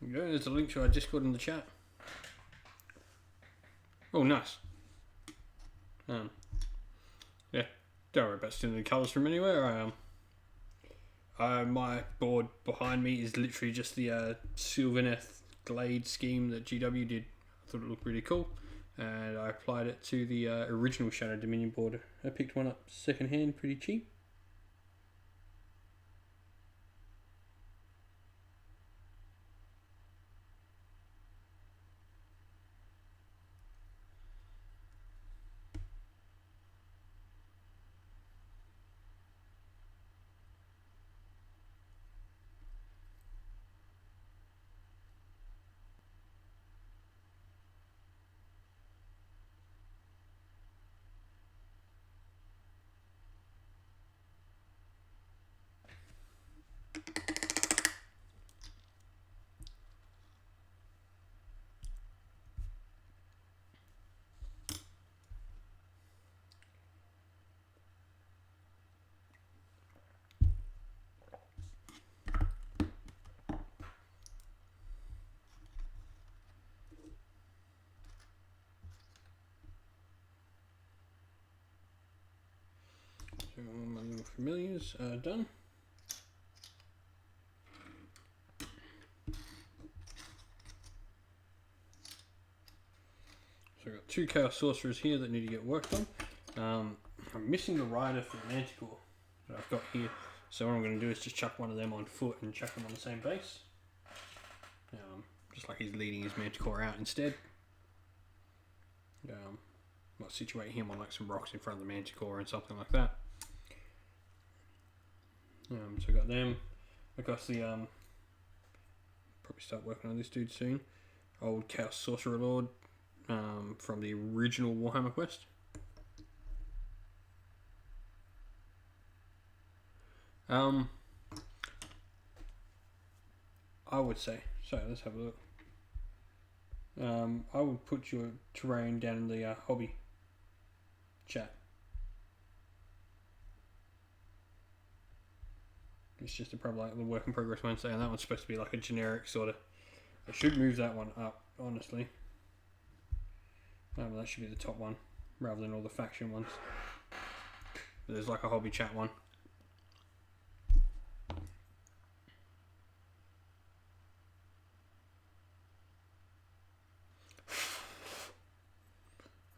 There you go, there's a link to our Discord in the chat. Oh, nice. Yeah, don't worry about stealing the colours from anywhere. My board behind me is literally just the Sylvaneth Glade scheme that GW did. I thought it looked really cool, and I applied it to the original Shadow Dominion board. I picked one up second hand, pretty cheap. So all my little familiars are done. So I've got 2 Chaos Sorcerers here that need to get worked on. I'm missing the rider for the Manticore that I've got here. So what I'm going to do is just chuck one of them on foot and chuck them on the same base. Just like he's leading his Manticore out instead. Might situate him on like some rocks in front of the Manticore and something like that. So I got them. I got the probably start working on this dude soon. old Chaos Sorcerer Lord from the original Warhammer quest. I would say, so let's have a look. I would put your terrain down in the hobby chat. It's just a problem like the work in progress Wednesday, and that one's supposed to be like a generic sort of. I should move that one up, honestly. That should be the top one, rather than all the faction ones. There's like a hobby chat one.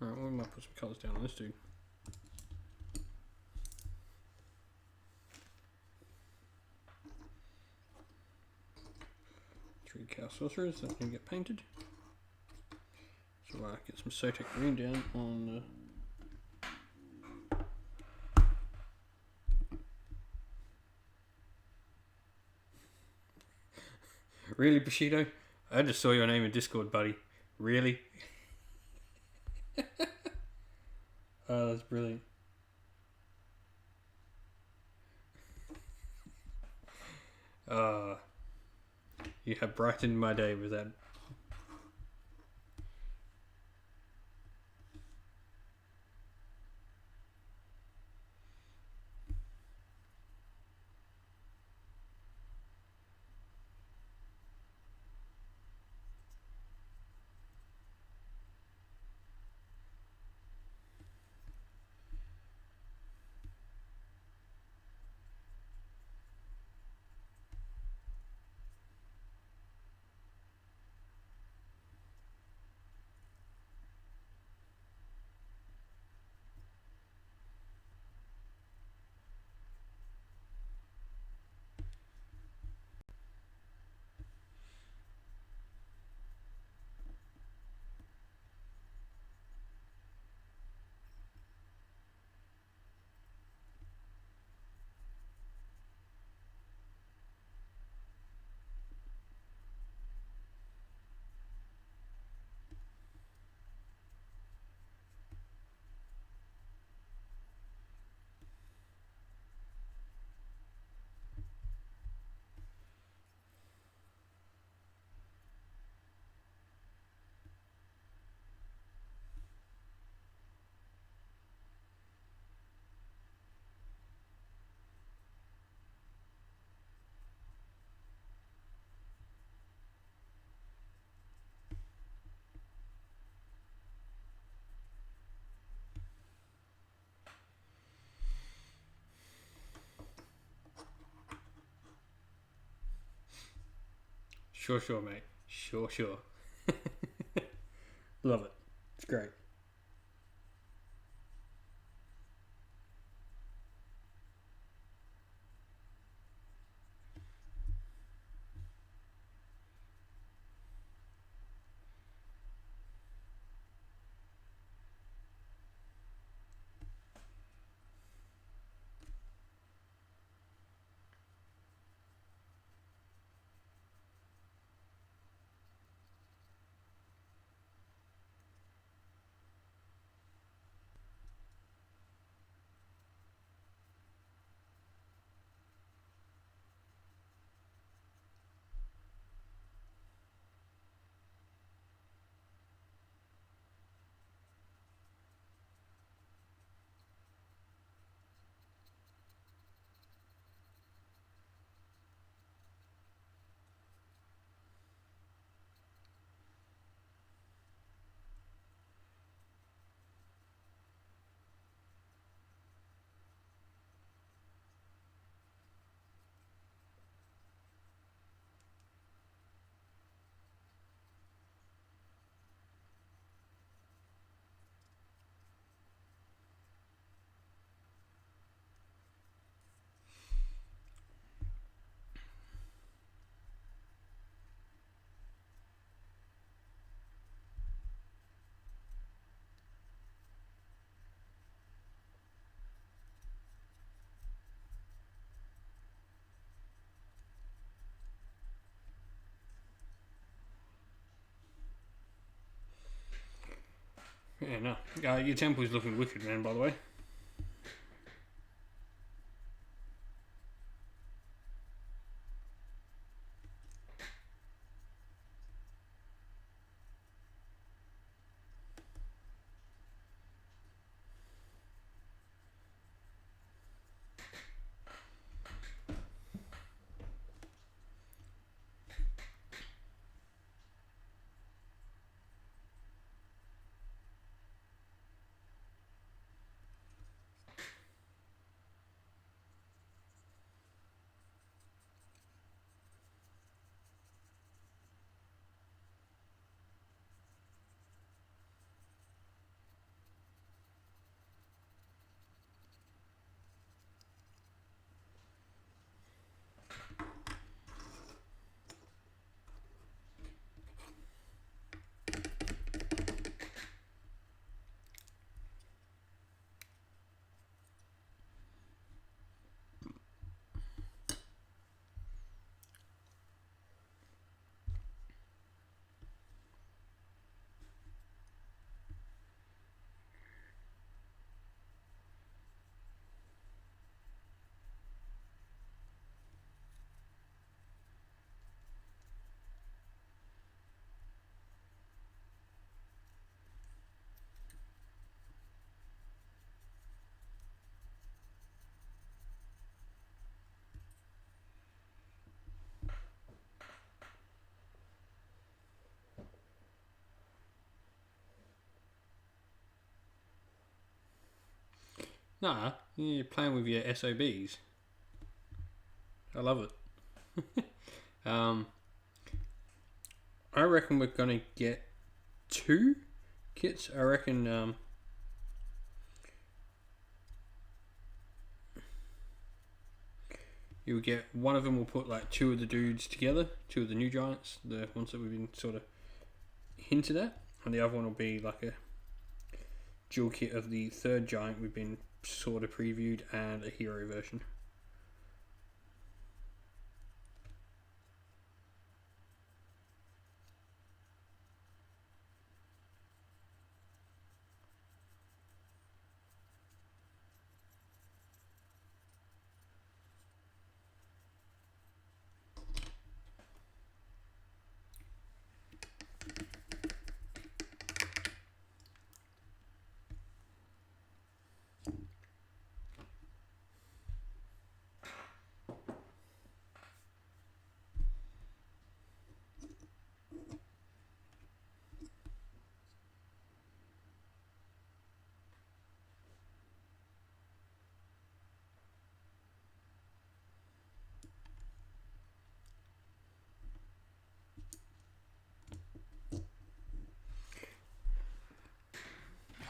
Alright, we might put some colours down on this dude. Three Chaos Sorcerers that can get painted. So get some Sotek green down on Really, Bushido? I just saw your name in Discord, buddy. Really? Oh, that's brilliant. You have brightened my day with that. Sure, mate. Sure. Love it. It's great. Yeah, no. Your temple is looking wicked, man, by the way. Nah, you're playing with your SOBs. I love it. I reckon we're gonna get 2 kits. I reckon you'll get one of them. Will put like 2 of the dudes together, 2 of the new giants, the ones that we've been sort of hinted at, and the other one will be like a dual kit of the 3rd giant we've been sort of previewed and a hero version.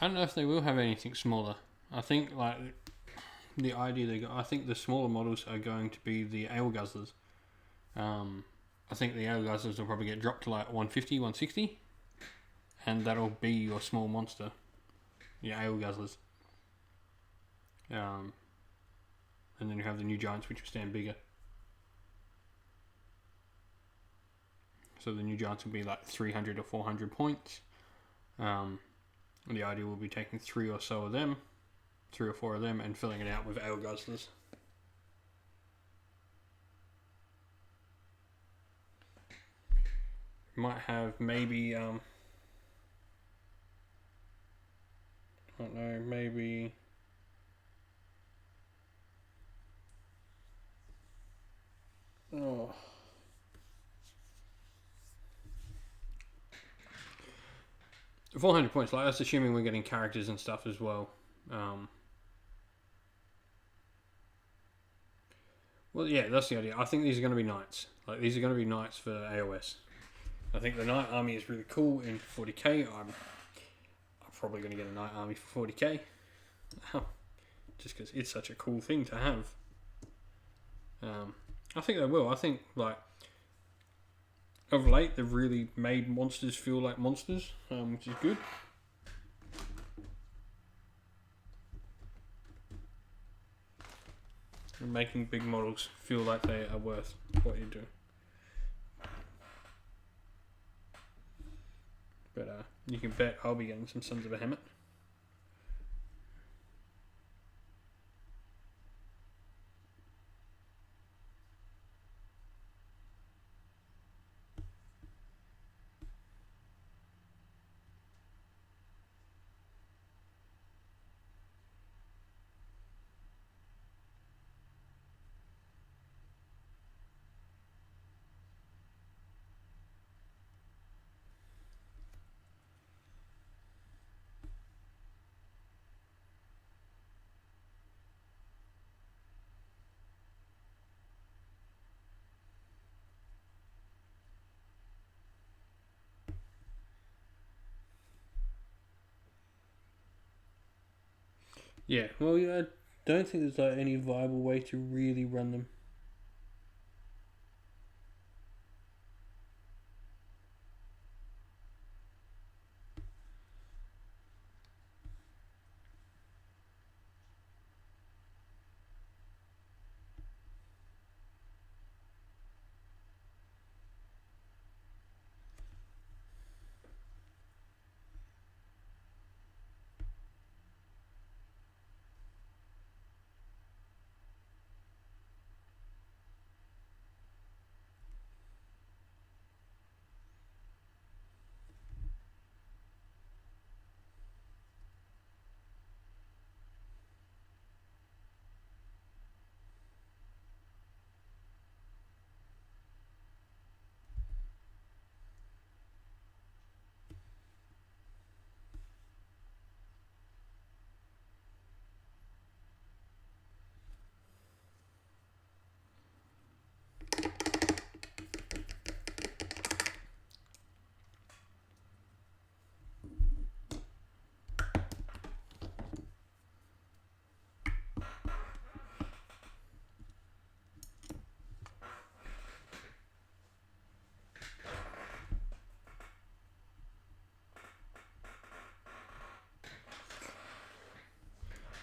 I don't know if they will have anything smaller. I think like the idea they got. I think the smaller models are going to be the ale guzzlers. I think the ale guzzlers will probably get dropped to like 150, 160, and that'll be your small monster, your ale guzzlers. And then you have the new giants, which will stand bigger. So the new giants will be like 300 or 400 points. The idea will be taking 3 or so of them, 3 or 4 of them, and filling it out with ale guzzlers. Might have maybe I don't know, maybe oh 400 points, like that's assuming we're getting characters and stuff as well. Well, yeah, that's the idea. I think these are going to be knights. Like, these are going to be knights for AOS. I think the knight army is really cool in 40k. I'm probably going to get a knight army for 40k. Just because it's such a cool thing to have. I think they will. I think, like, of late, they've really made monsters feel like monsters, which is good. And making big models feel like they are worth what you do. But you can bet I'll be getting some Sons of Bahamut. Yeah, well, I don't think there's like any viable way to really run them.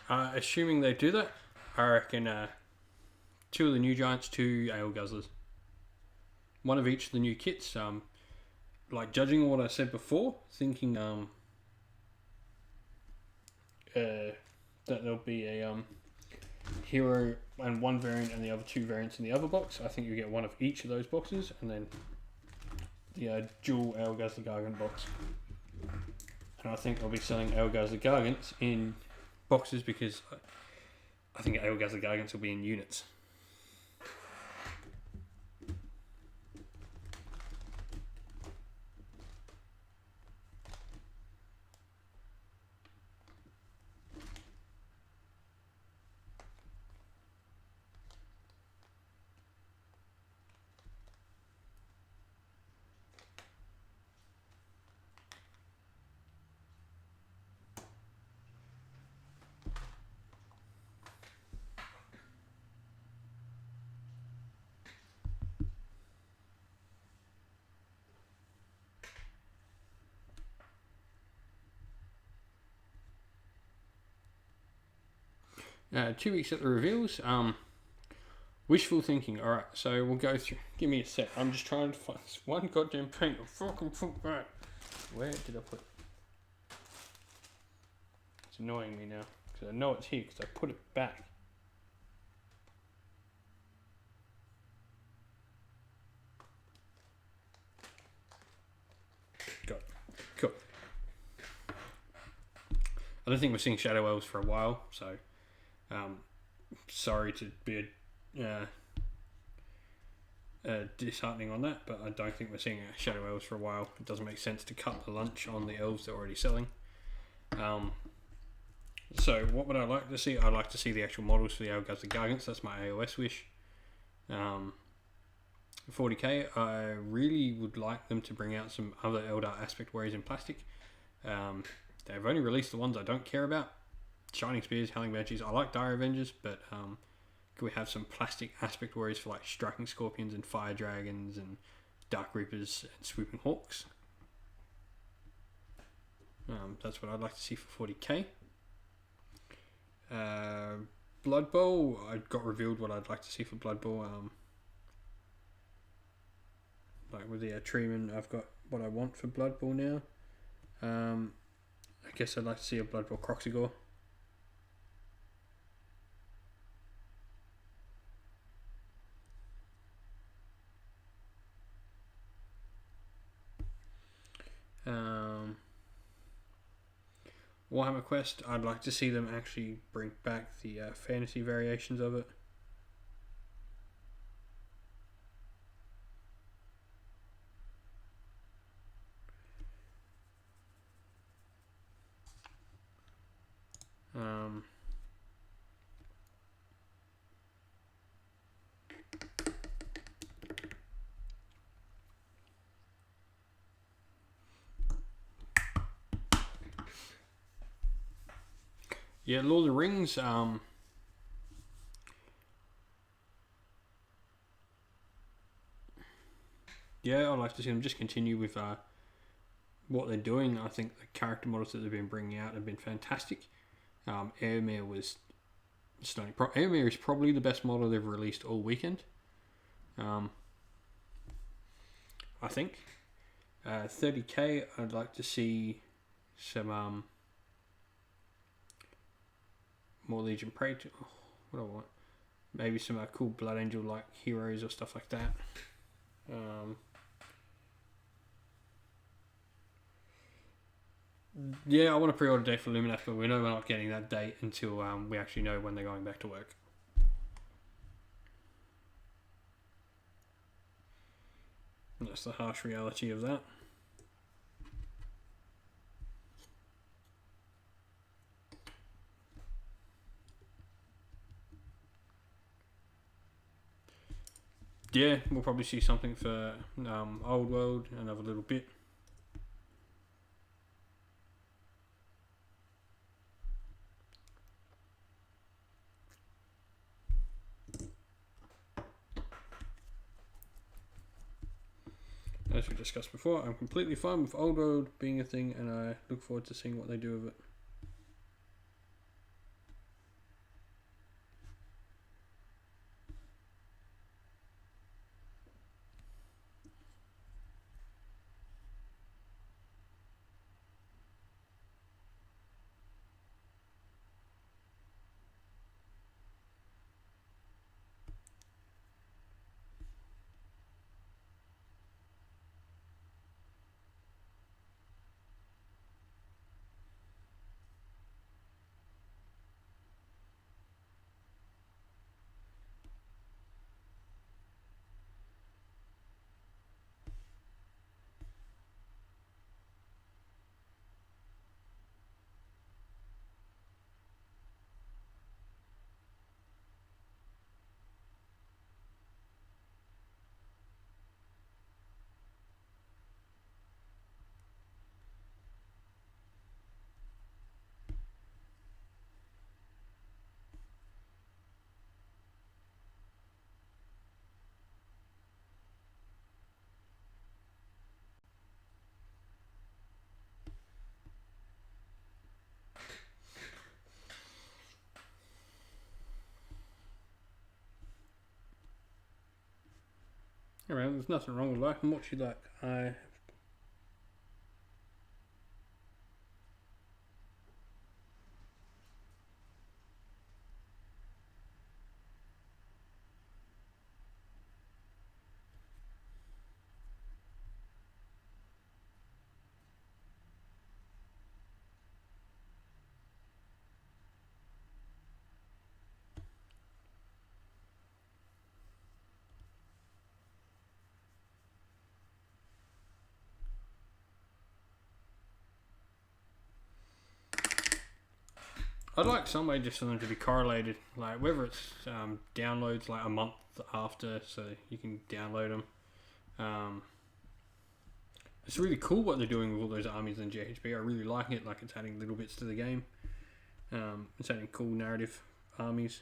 Assuming they do that, I reckon 2 of the new Giants, 2 Ale Guzzlers. 1 of each of the new kits. Like judging on what I said before, thinking that there'll be a hero and 1 variant and the other 2 variants in the other box. I think you get 1 of each of those boxes, and then the dual Ale Guzzler Gargant box. And I think I'll be selling Ale Guzzler Gargants in boxes because I think Ale Guzzler Gargants will be in units. Two weeks at the reveals. Wishful thinking. Alright, so we'll go through. Give me a sec. I'm just trying to find this one goddamn paint. Fucking right. Where did I put it? It's annoying me now. Because I know it's here because I put it back. Got it. Cool. I don't think we're seeing Shadow Elves for a while, so sorry to be disheartening on that, but I don't think we're seeing Shadow Elves for a while. It doesn't make sense to cut the lunch on the elves they're already selling. So what would I like to see? I'd like to see the actual models for the Ale Guzzler Gargants. That's my AOS wish. 40k, I really would like them to bring out some other Eldar Aspect Warriors in plastic. They've only released the ones I don't care about. Shining Spears, Howling Banshees. I like Dire Avengers, but could we have some plastic Aspect Warriors for like Striking Scorpions and Fire Dragons and Dark Reapers and Swooping Hawks? That's what I'd like to see for 40k. Blood Bowl, I got revealed what I'd like to see for Blood Bowl. Like with the Treeman, I've got what I want for Blood Bowl now. I guess I'd like to see a Blood Bowl Croxigore. Warhammer Quest, I'd like to see them actually bring back the fantasy variations of it. Yeah, Lord of the Rings. Yeah, I'd like to see them just continue with what they're doing. I think the character models that they've been bringing out have been fantastic. Airmere was stunning. Airmere is probably the best model they've released all weekend. I think 30k. I'd like to see some more Legion Prey. What do I want? Maybe some cool Blood Angel like heroes or stuff like that. Yeah, I want to pre-order date for Lumineth, but we know we're not getting that date until we actually know when they're going back to work. And that's the harsh reality of that. Yeah, we'll probably see something for Old World another little bit. As we discussed before, I'm completely fine with Old World being a thing, and I look forward to seeing what they do with it. Alright, there's nothing wrong with liking what you like. I'd like some way just for them to be correlated, like whether it's downloads like a month after, so you can download them. It's really cool what they're doing with all those armies in GHB. I really like it. Like it's adding little bits to the game. It's adding cool narrative armies.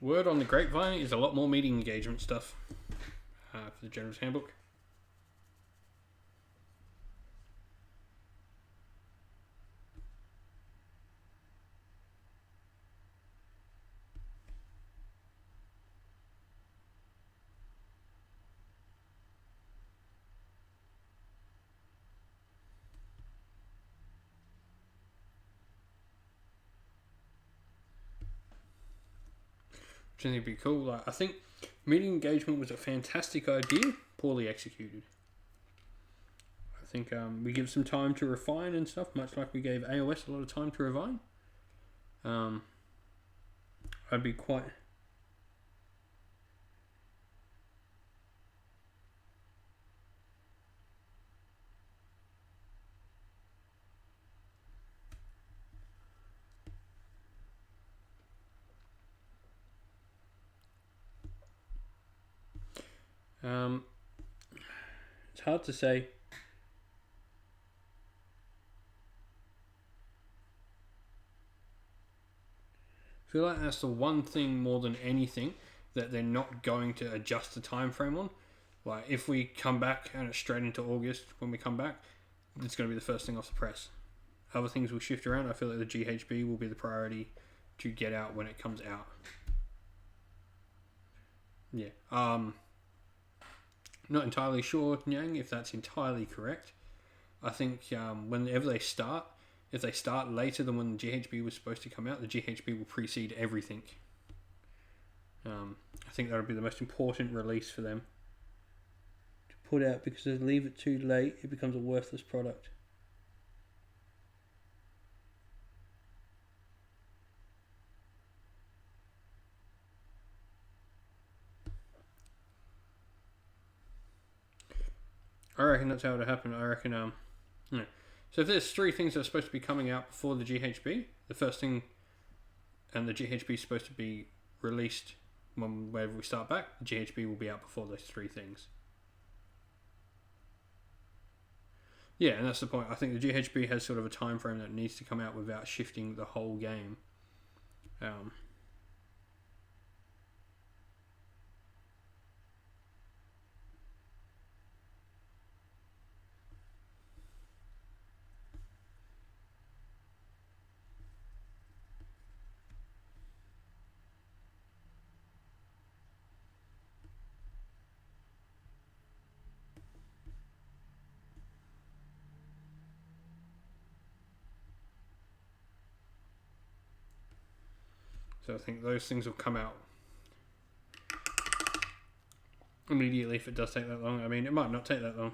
Word on the grapevine is a lot more meeting engagement stuff for the General's Handbook. Which I think would be cool. Like, I think meeting engagement was a fantastic idea, poorly executed. I think we give some time to refine and stuff, much like we gave AOS a lot of time to refine. I'd be quite... it's hard to say. I feel like that's the one thing more than anything that they're not going to adjust the time frame on. Like, if we come back and it's straight into August when we come back, it's going to be the first thing off the press. Other things will shift around. I feel like the GHB will be the priority to get out when it comes out. Yeah. Not entirely sure, Nyang, if that's entirely correct. I think whenever they start, if they start later than when the GHB was supposed to come out, the GHB will precede everything. I think that would be the most important release for them to put out, because if they leave it too late, it becomes a worthless product. I reckon that's how it happened. I reckon, yeah. So if there's 3 things that are supposed to be coming out before the GHB, the first thing, and the GHB is supposed to be released whenever we start back, the GHB will be out before those 3 things. Yeah, and that's the point. I think the GHB has sort of a time frame that needs to come out without shifting the whole game. So I think those things will come out immediately if it does take that long. I mean, it might not take that long.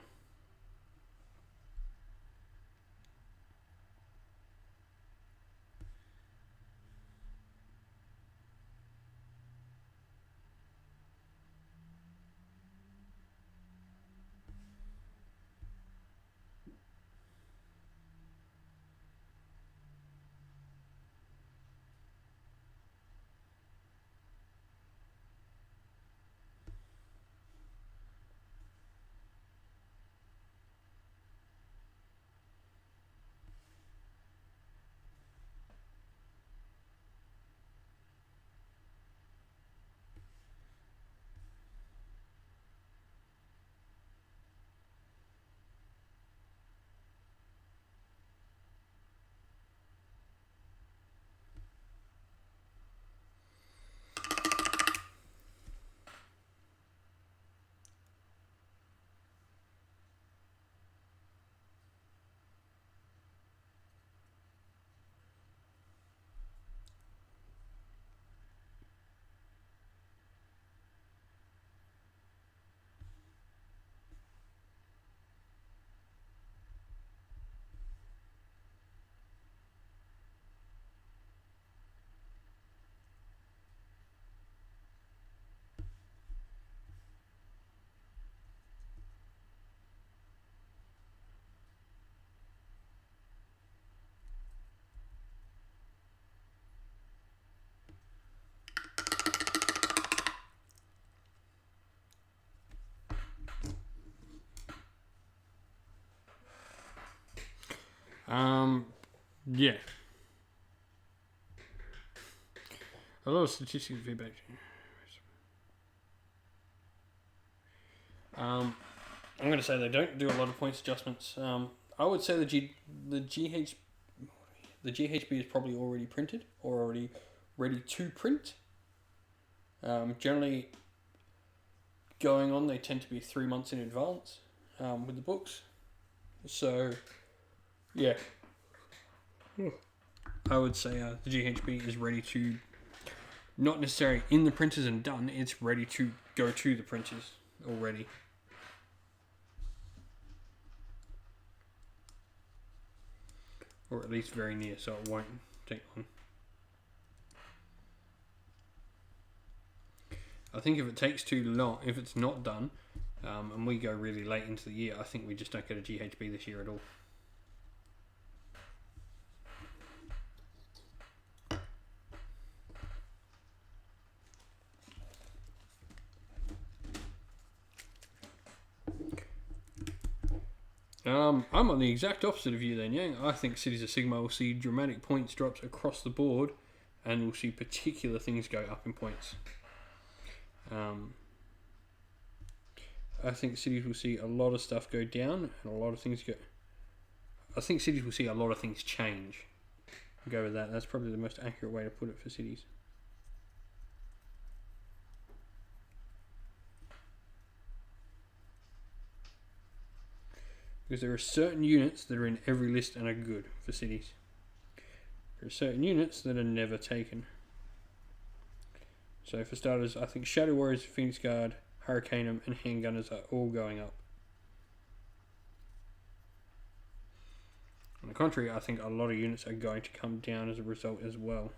Yeah. A lot of statistical feedback. I'm going to say they don't do a lot of points adjustments. I would say the GHB is probably already printed or already ready to print. Generally, going on, they tend to be 3 months in advance with the books. So, yeah, I would say the GHB is ready to, not necessarily in the printers and done, it's ready to go to the printers already. Or at least very near, so it won't take long. I think if it takes too long, if it's not done, and we go really late into the year, I think we just don't get a GHB this year at all. I'm on the exact opposite of you then, Yang. I think Cities of Sigmar will see dramatic points drops across the board, and we'll see particular things go up in points. I think Cities will see a lot of stuff go down, and a lot of things go... I think Cities will see a lot of things change. I'll go with that. That's probably the most accurate way to put it for Cities. Because there are certain units that are in every list and are good for Cities. There are certain units that are never taken. So for starters, I think Shadow Warriors, Phoenix Guard, Hurricaneum and Handgunners are all going up. On the contrary, I think a lot of units are going to come down as a result as well.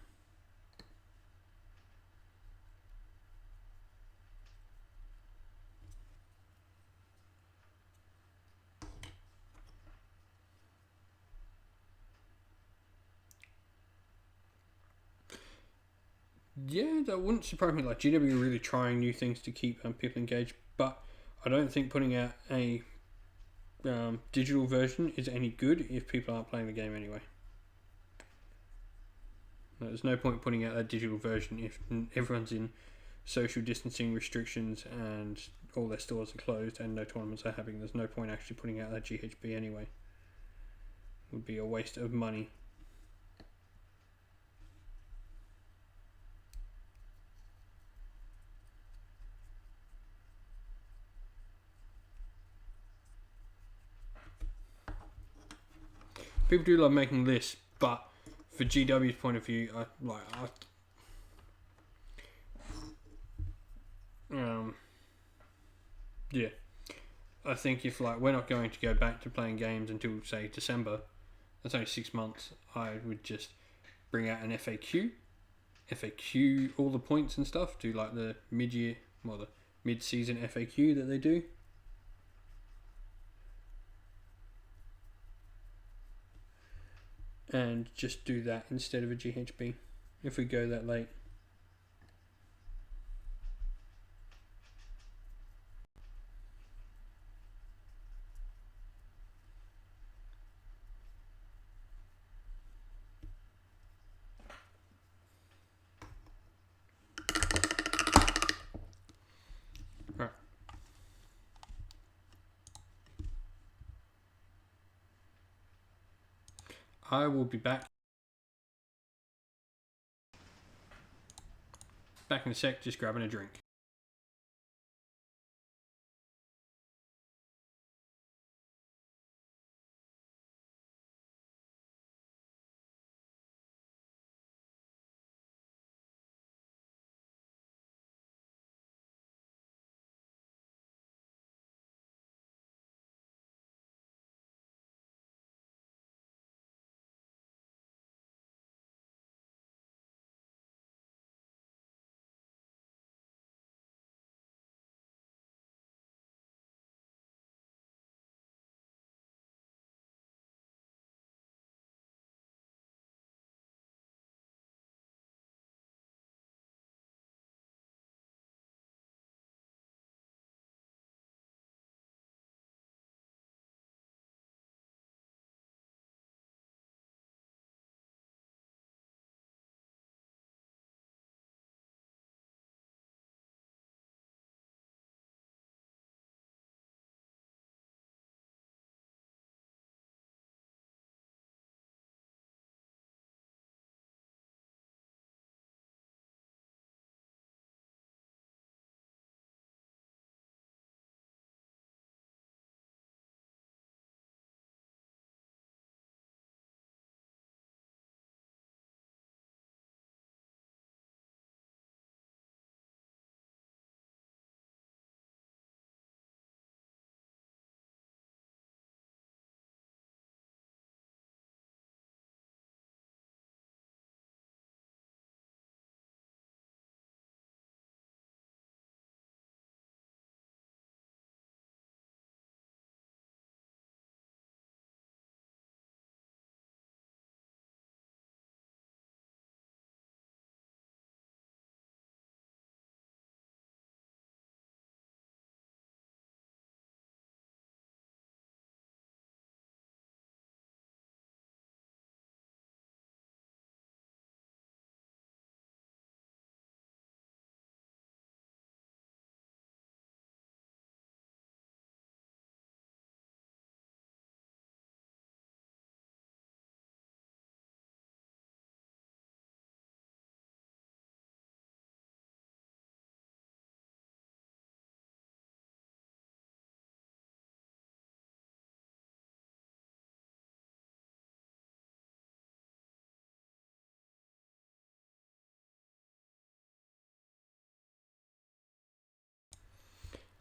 Yeah, that wouldn't surprise me. Like, GW are really trying new things to keep people engaged, but I don't think putting out a digital version is any good if people aren't playing the game anyway. There's no point putting out that digital version if everyone's in social distancing restrictions and all their stores are closed and no tournaments are happening. There's no point actually putting out that GHB anyway. It would be a waste of money. People do love making lists, but for GW's point of view, yeah, I think if we're not going to go back to playing games until say December, that's only 6 months. I would just bring out an FAQ all the points and stuff. Do like the the mid-season FAQ that they do. And just do that instead of a GHB if we go that late. Right. I will be back in a sec, just grabbing a drink.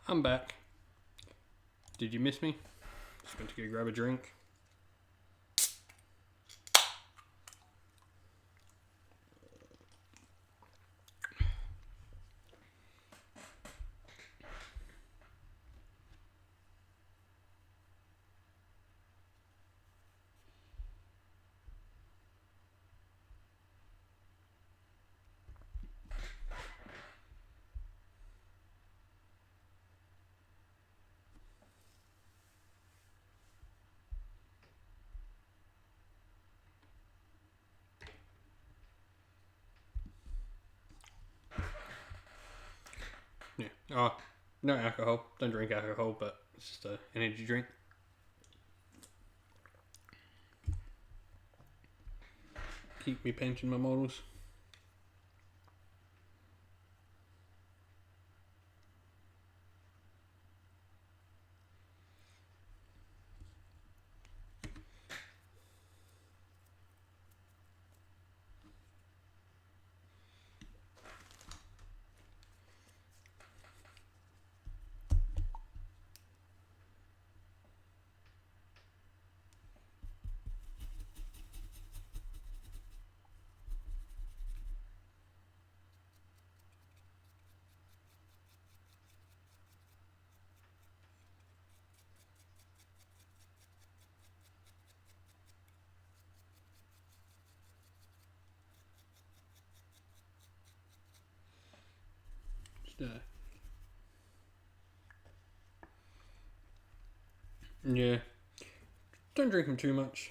I'm back. Did you miss me? Just went to go grab a drink. Yeah. Oh, no alcohol. Don't drink alcohol, but it's just an energy drink. Keep me painting my models. Just, yeah. Don't drink them too much.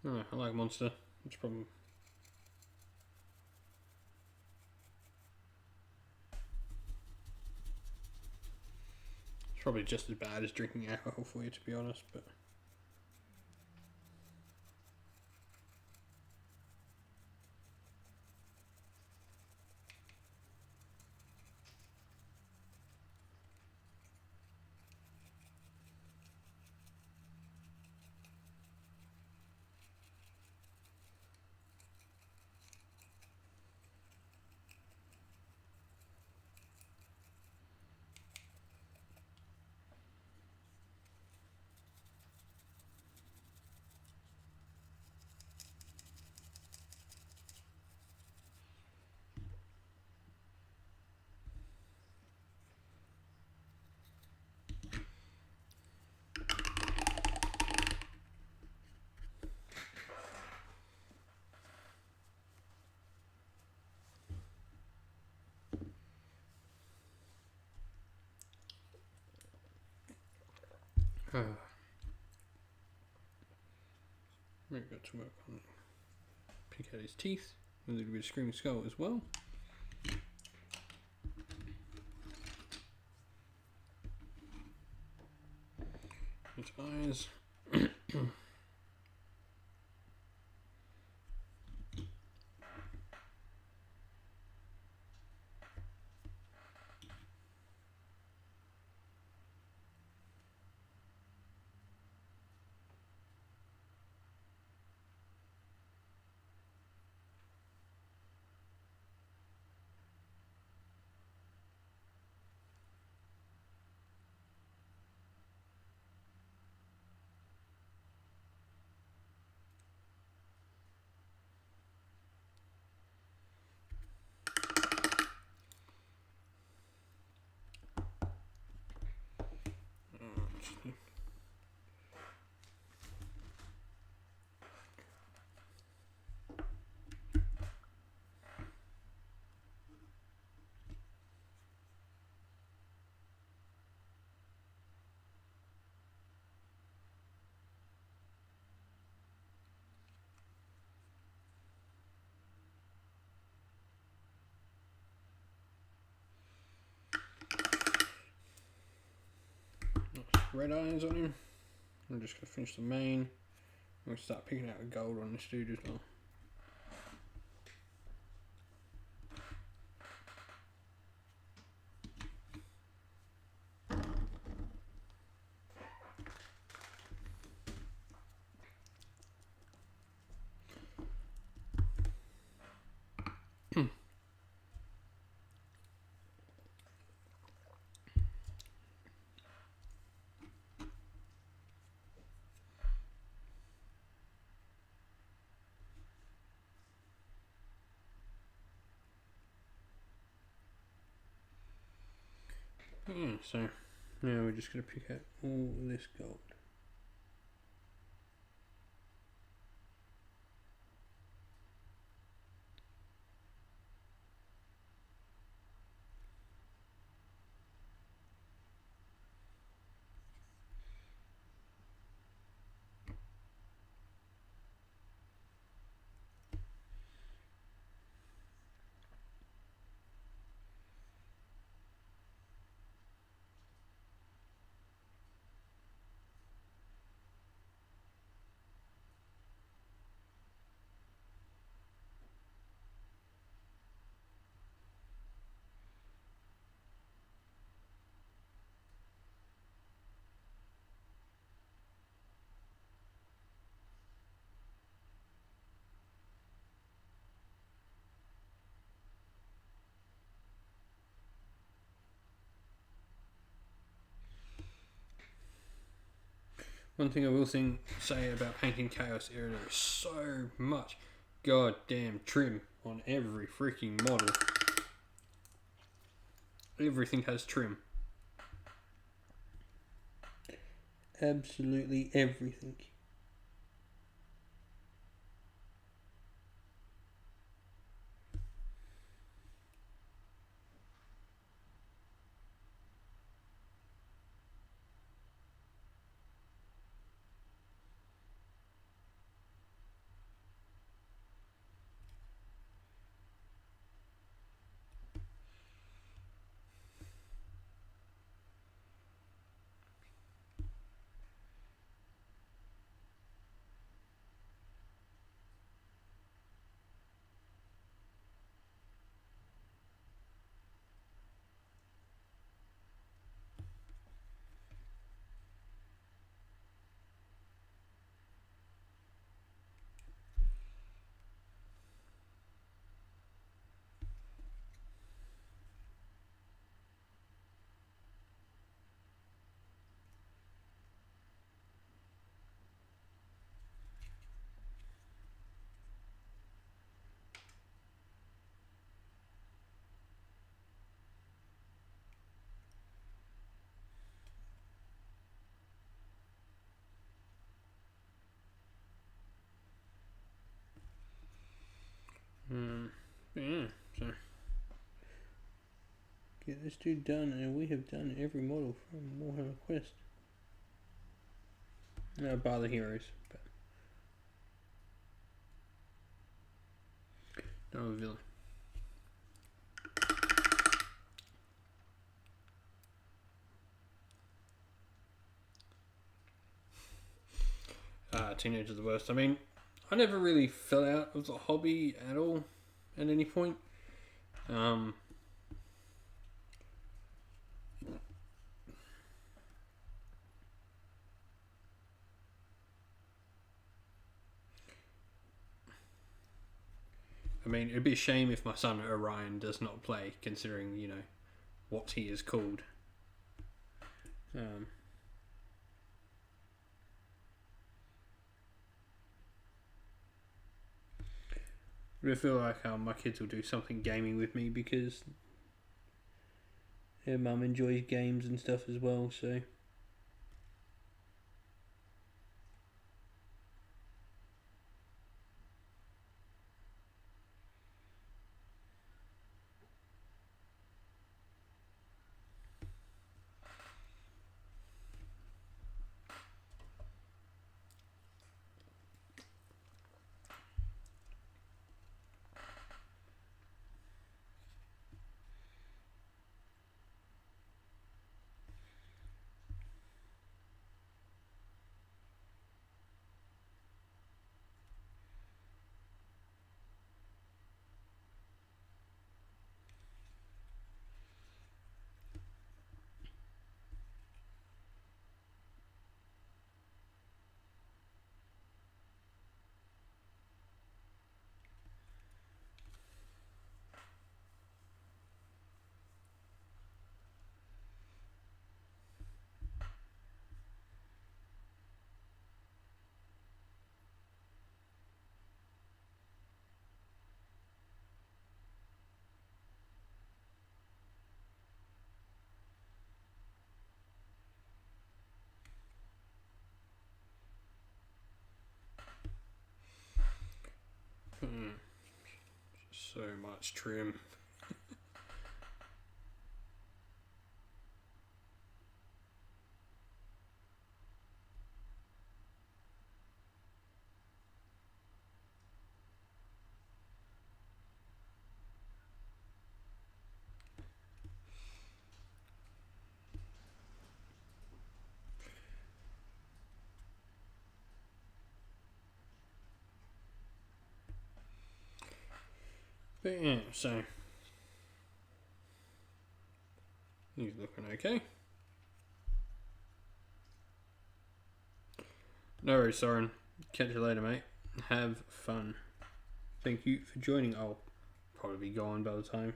No, I like Monster. It's probably just as bad as drinking alcohol for you, to be honest. But we've got to work on pick out his teeth. A little bit of Screaming Skull as well. His eyes. Red eyes on him. I'm just going to finish the mane. I'm going to start picking out the gold on this dude as well. Yeah, so now we're just going to pick out all this gold. One thing I will say about painting Chaos Era, there is so much goddamn trim on every freaking model. Everything has trim. Absolutely everything. Yeah, so get this dude done, and we have done every model from Warhammer Quest. No, bar the heroes, but no villain. Teenage are the worst. I mean, I never really fell out of the hobby at all at any point. I mean, it'd be a shame if my son Orion does not play, considering, you know, what he is called. I feel like my kids will do something gaming with me because their mum enjoys games and stuff as well, so. So much trim. But yeah, so he's looking okay. No worries, Soren. Catch you later, mate. Have fun. Thank you for joining. I'll probably be gone by the time.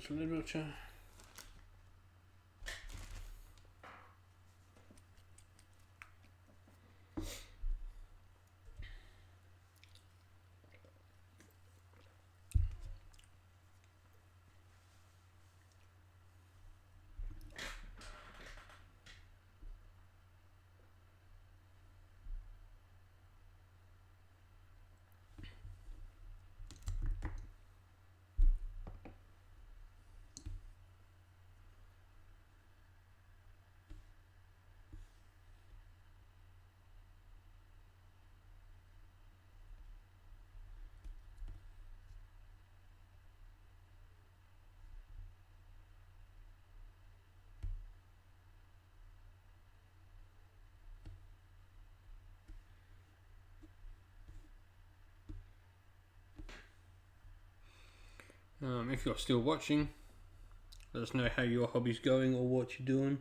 Literature. If you're still watching, let us know how your hobby's going or what you're doing.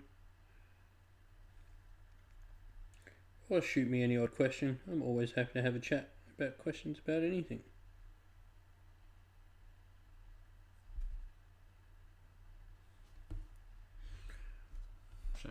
Or shoot me any odd question. I'm always happy to have a chat about questions about anything. So.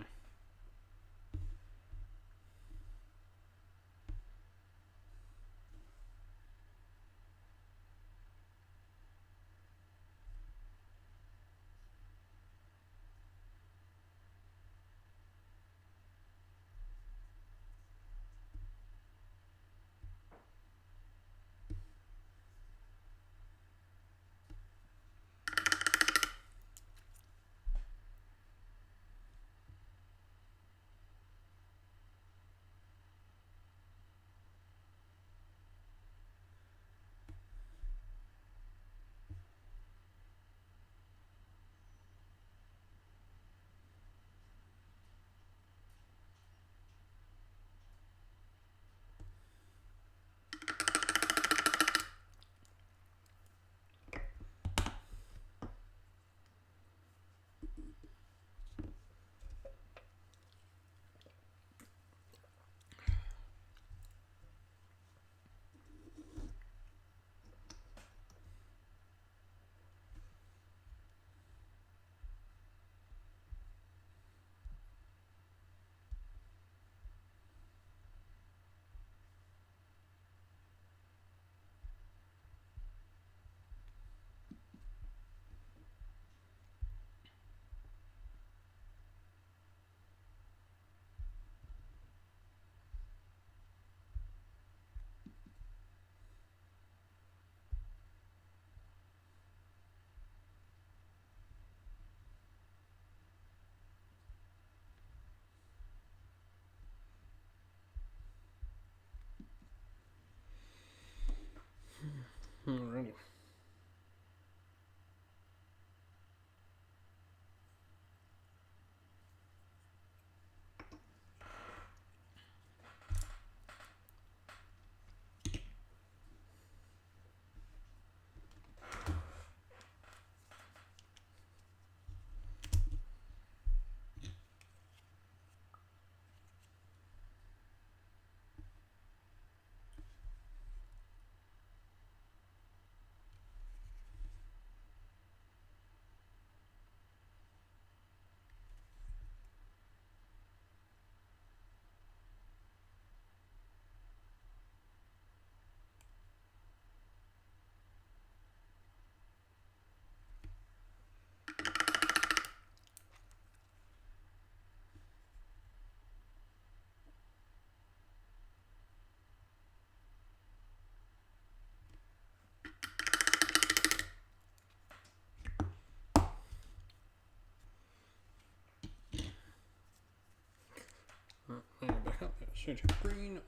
Alrighty. Back up. Switch to green.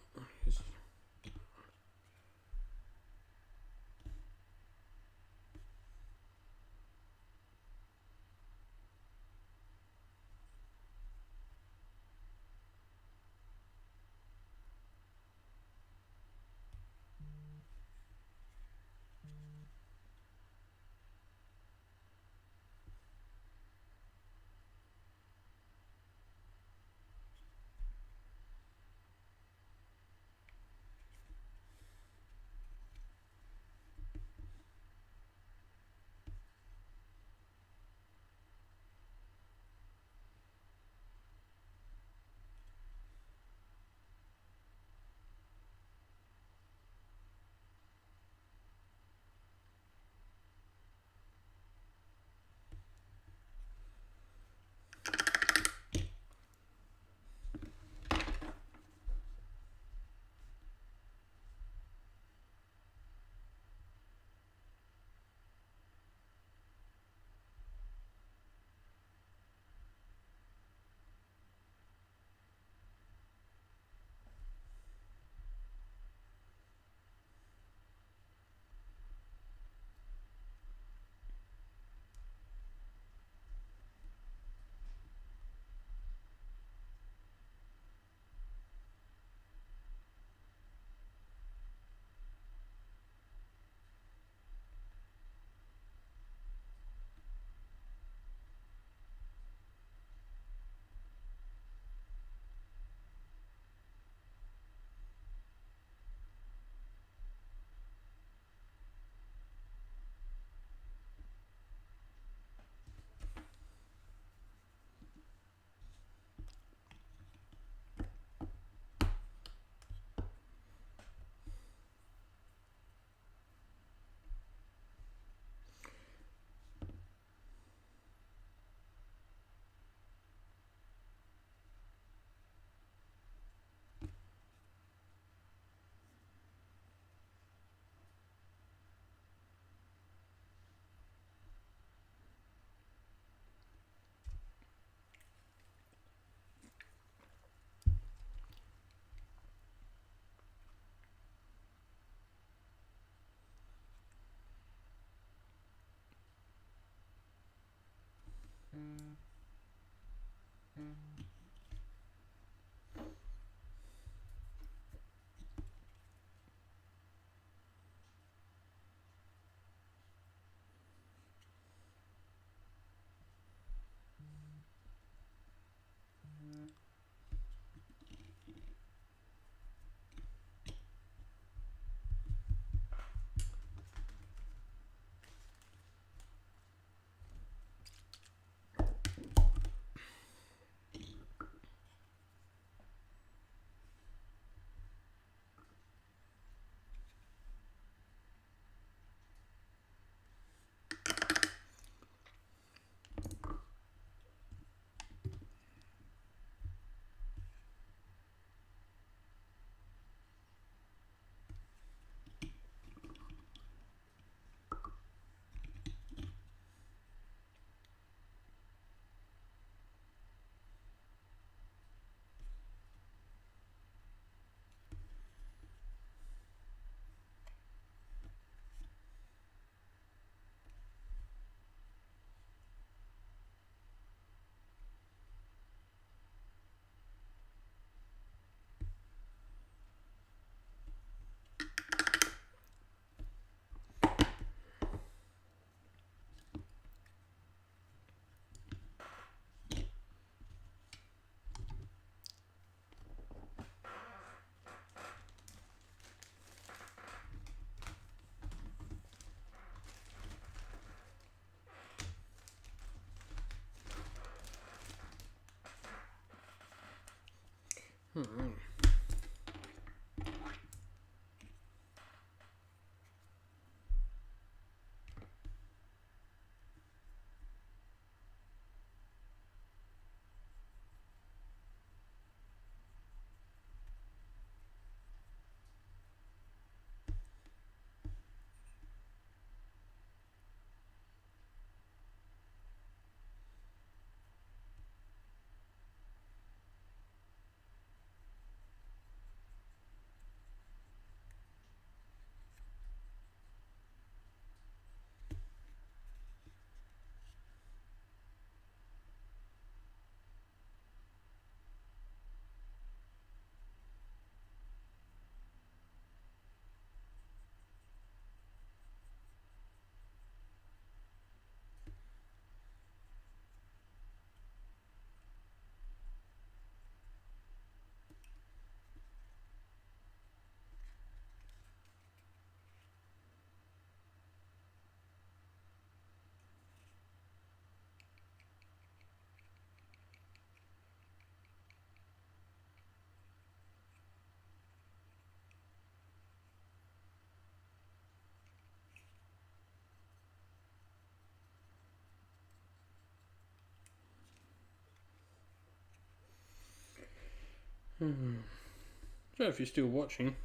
So if you're still watching,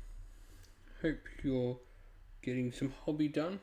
hope you're getting some hobby done.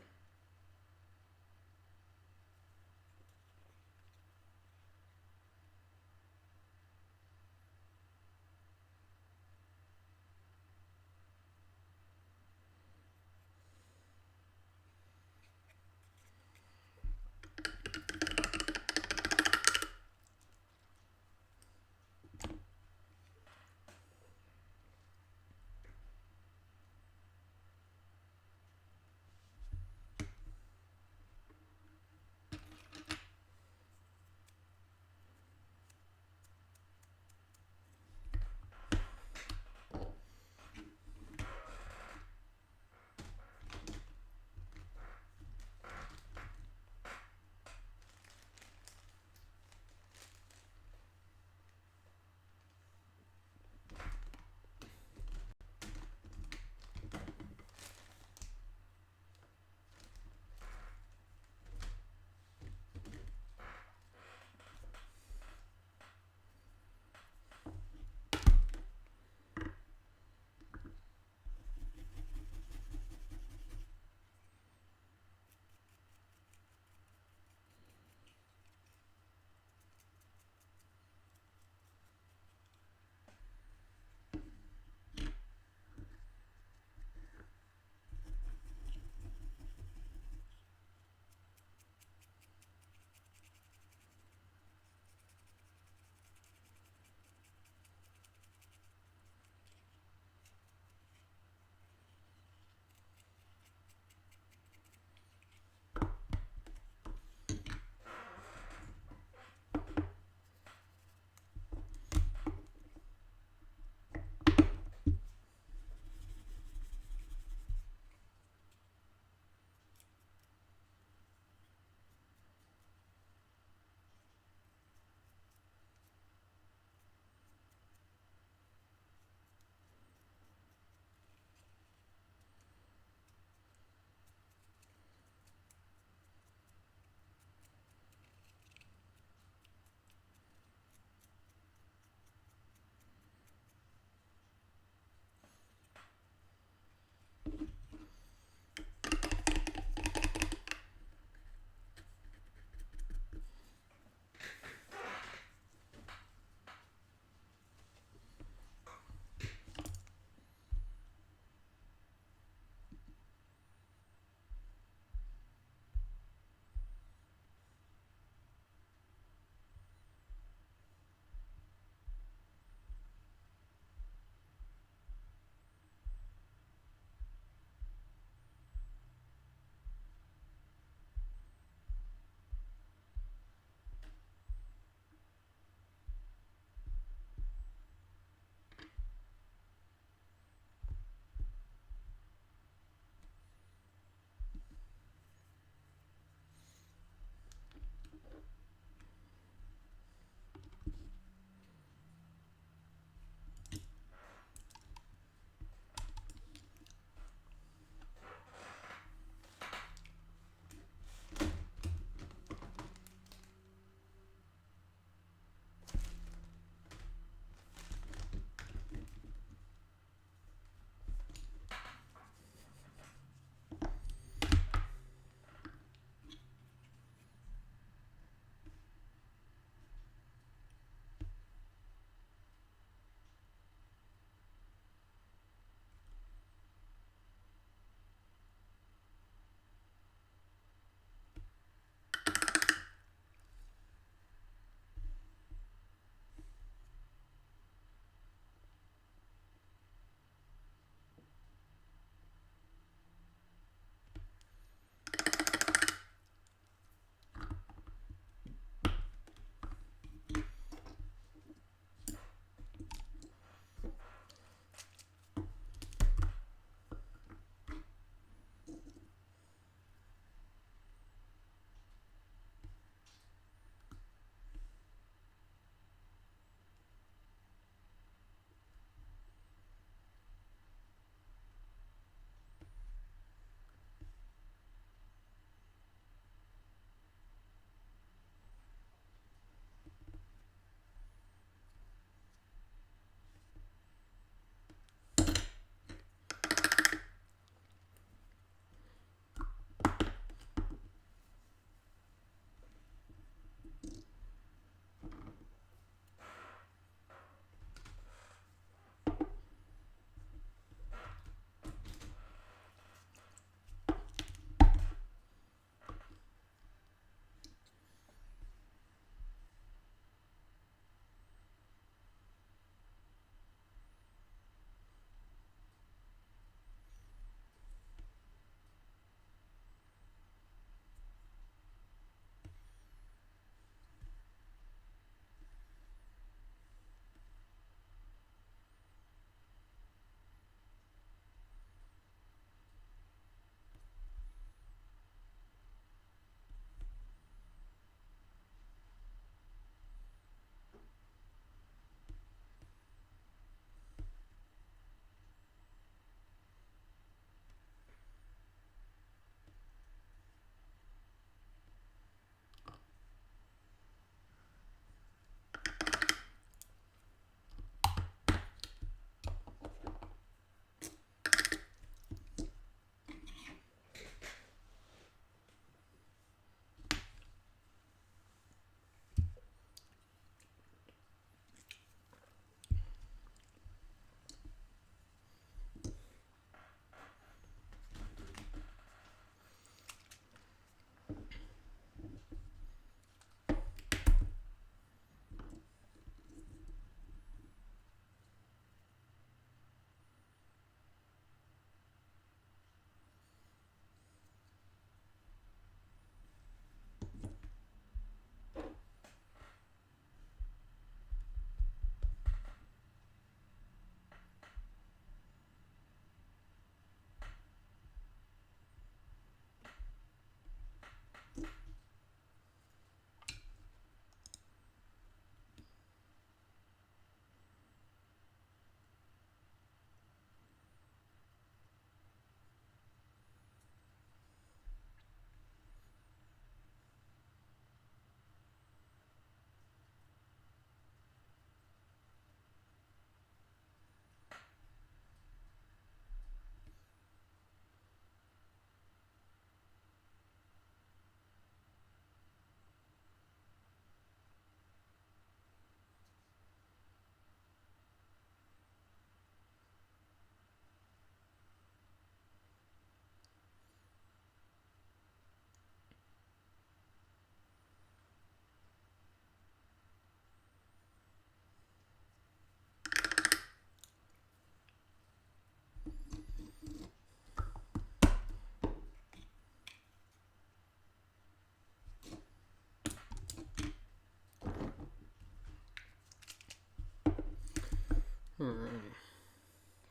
Alright.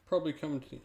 Probably coming to...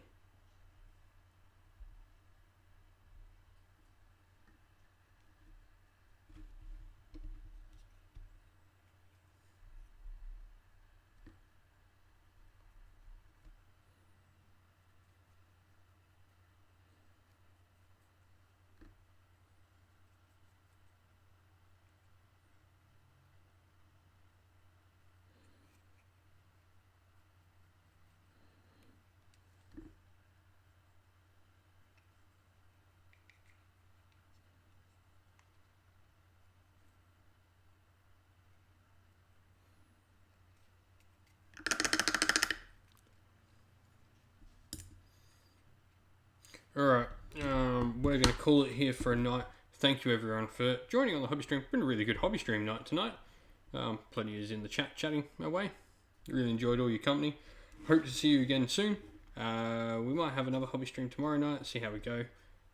Alright, we're going to call it here for a night. Thank you everyone for joining on the hobby stream. Been a really good hobby stream night tonight. Plenty is in the chat chatting away. Really enjoyed all your company. Hope to see you again soon. We might have another hobby stream tomorrow night, see how we go.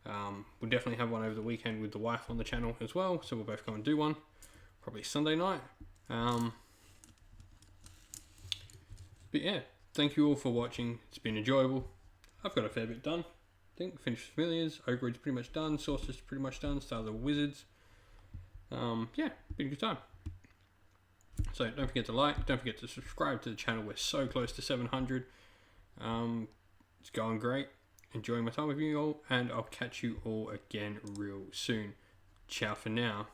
We'll definitely have one over the weekend with the wife on the channel as well, so we'll both come and do one. Probably Sunday night. But yeah, thank you all for watching. It's been enjoyable. I've got a fair bit done. I think finished familiars, Ogre is pretty much done, Sorceress is pretty much done, started the Wizards. Yeah, been a good time. So don't forget to like, don't forget to subscribe to the channel. We're so close to 700. It's going great. Enjoying my time with you all, and I'll catch you all again real soon. Ciao for now.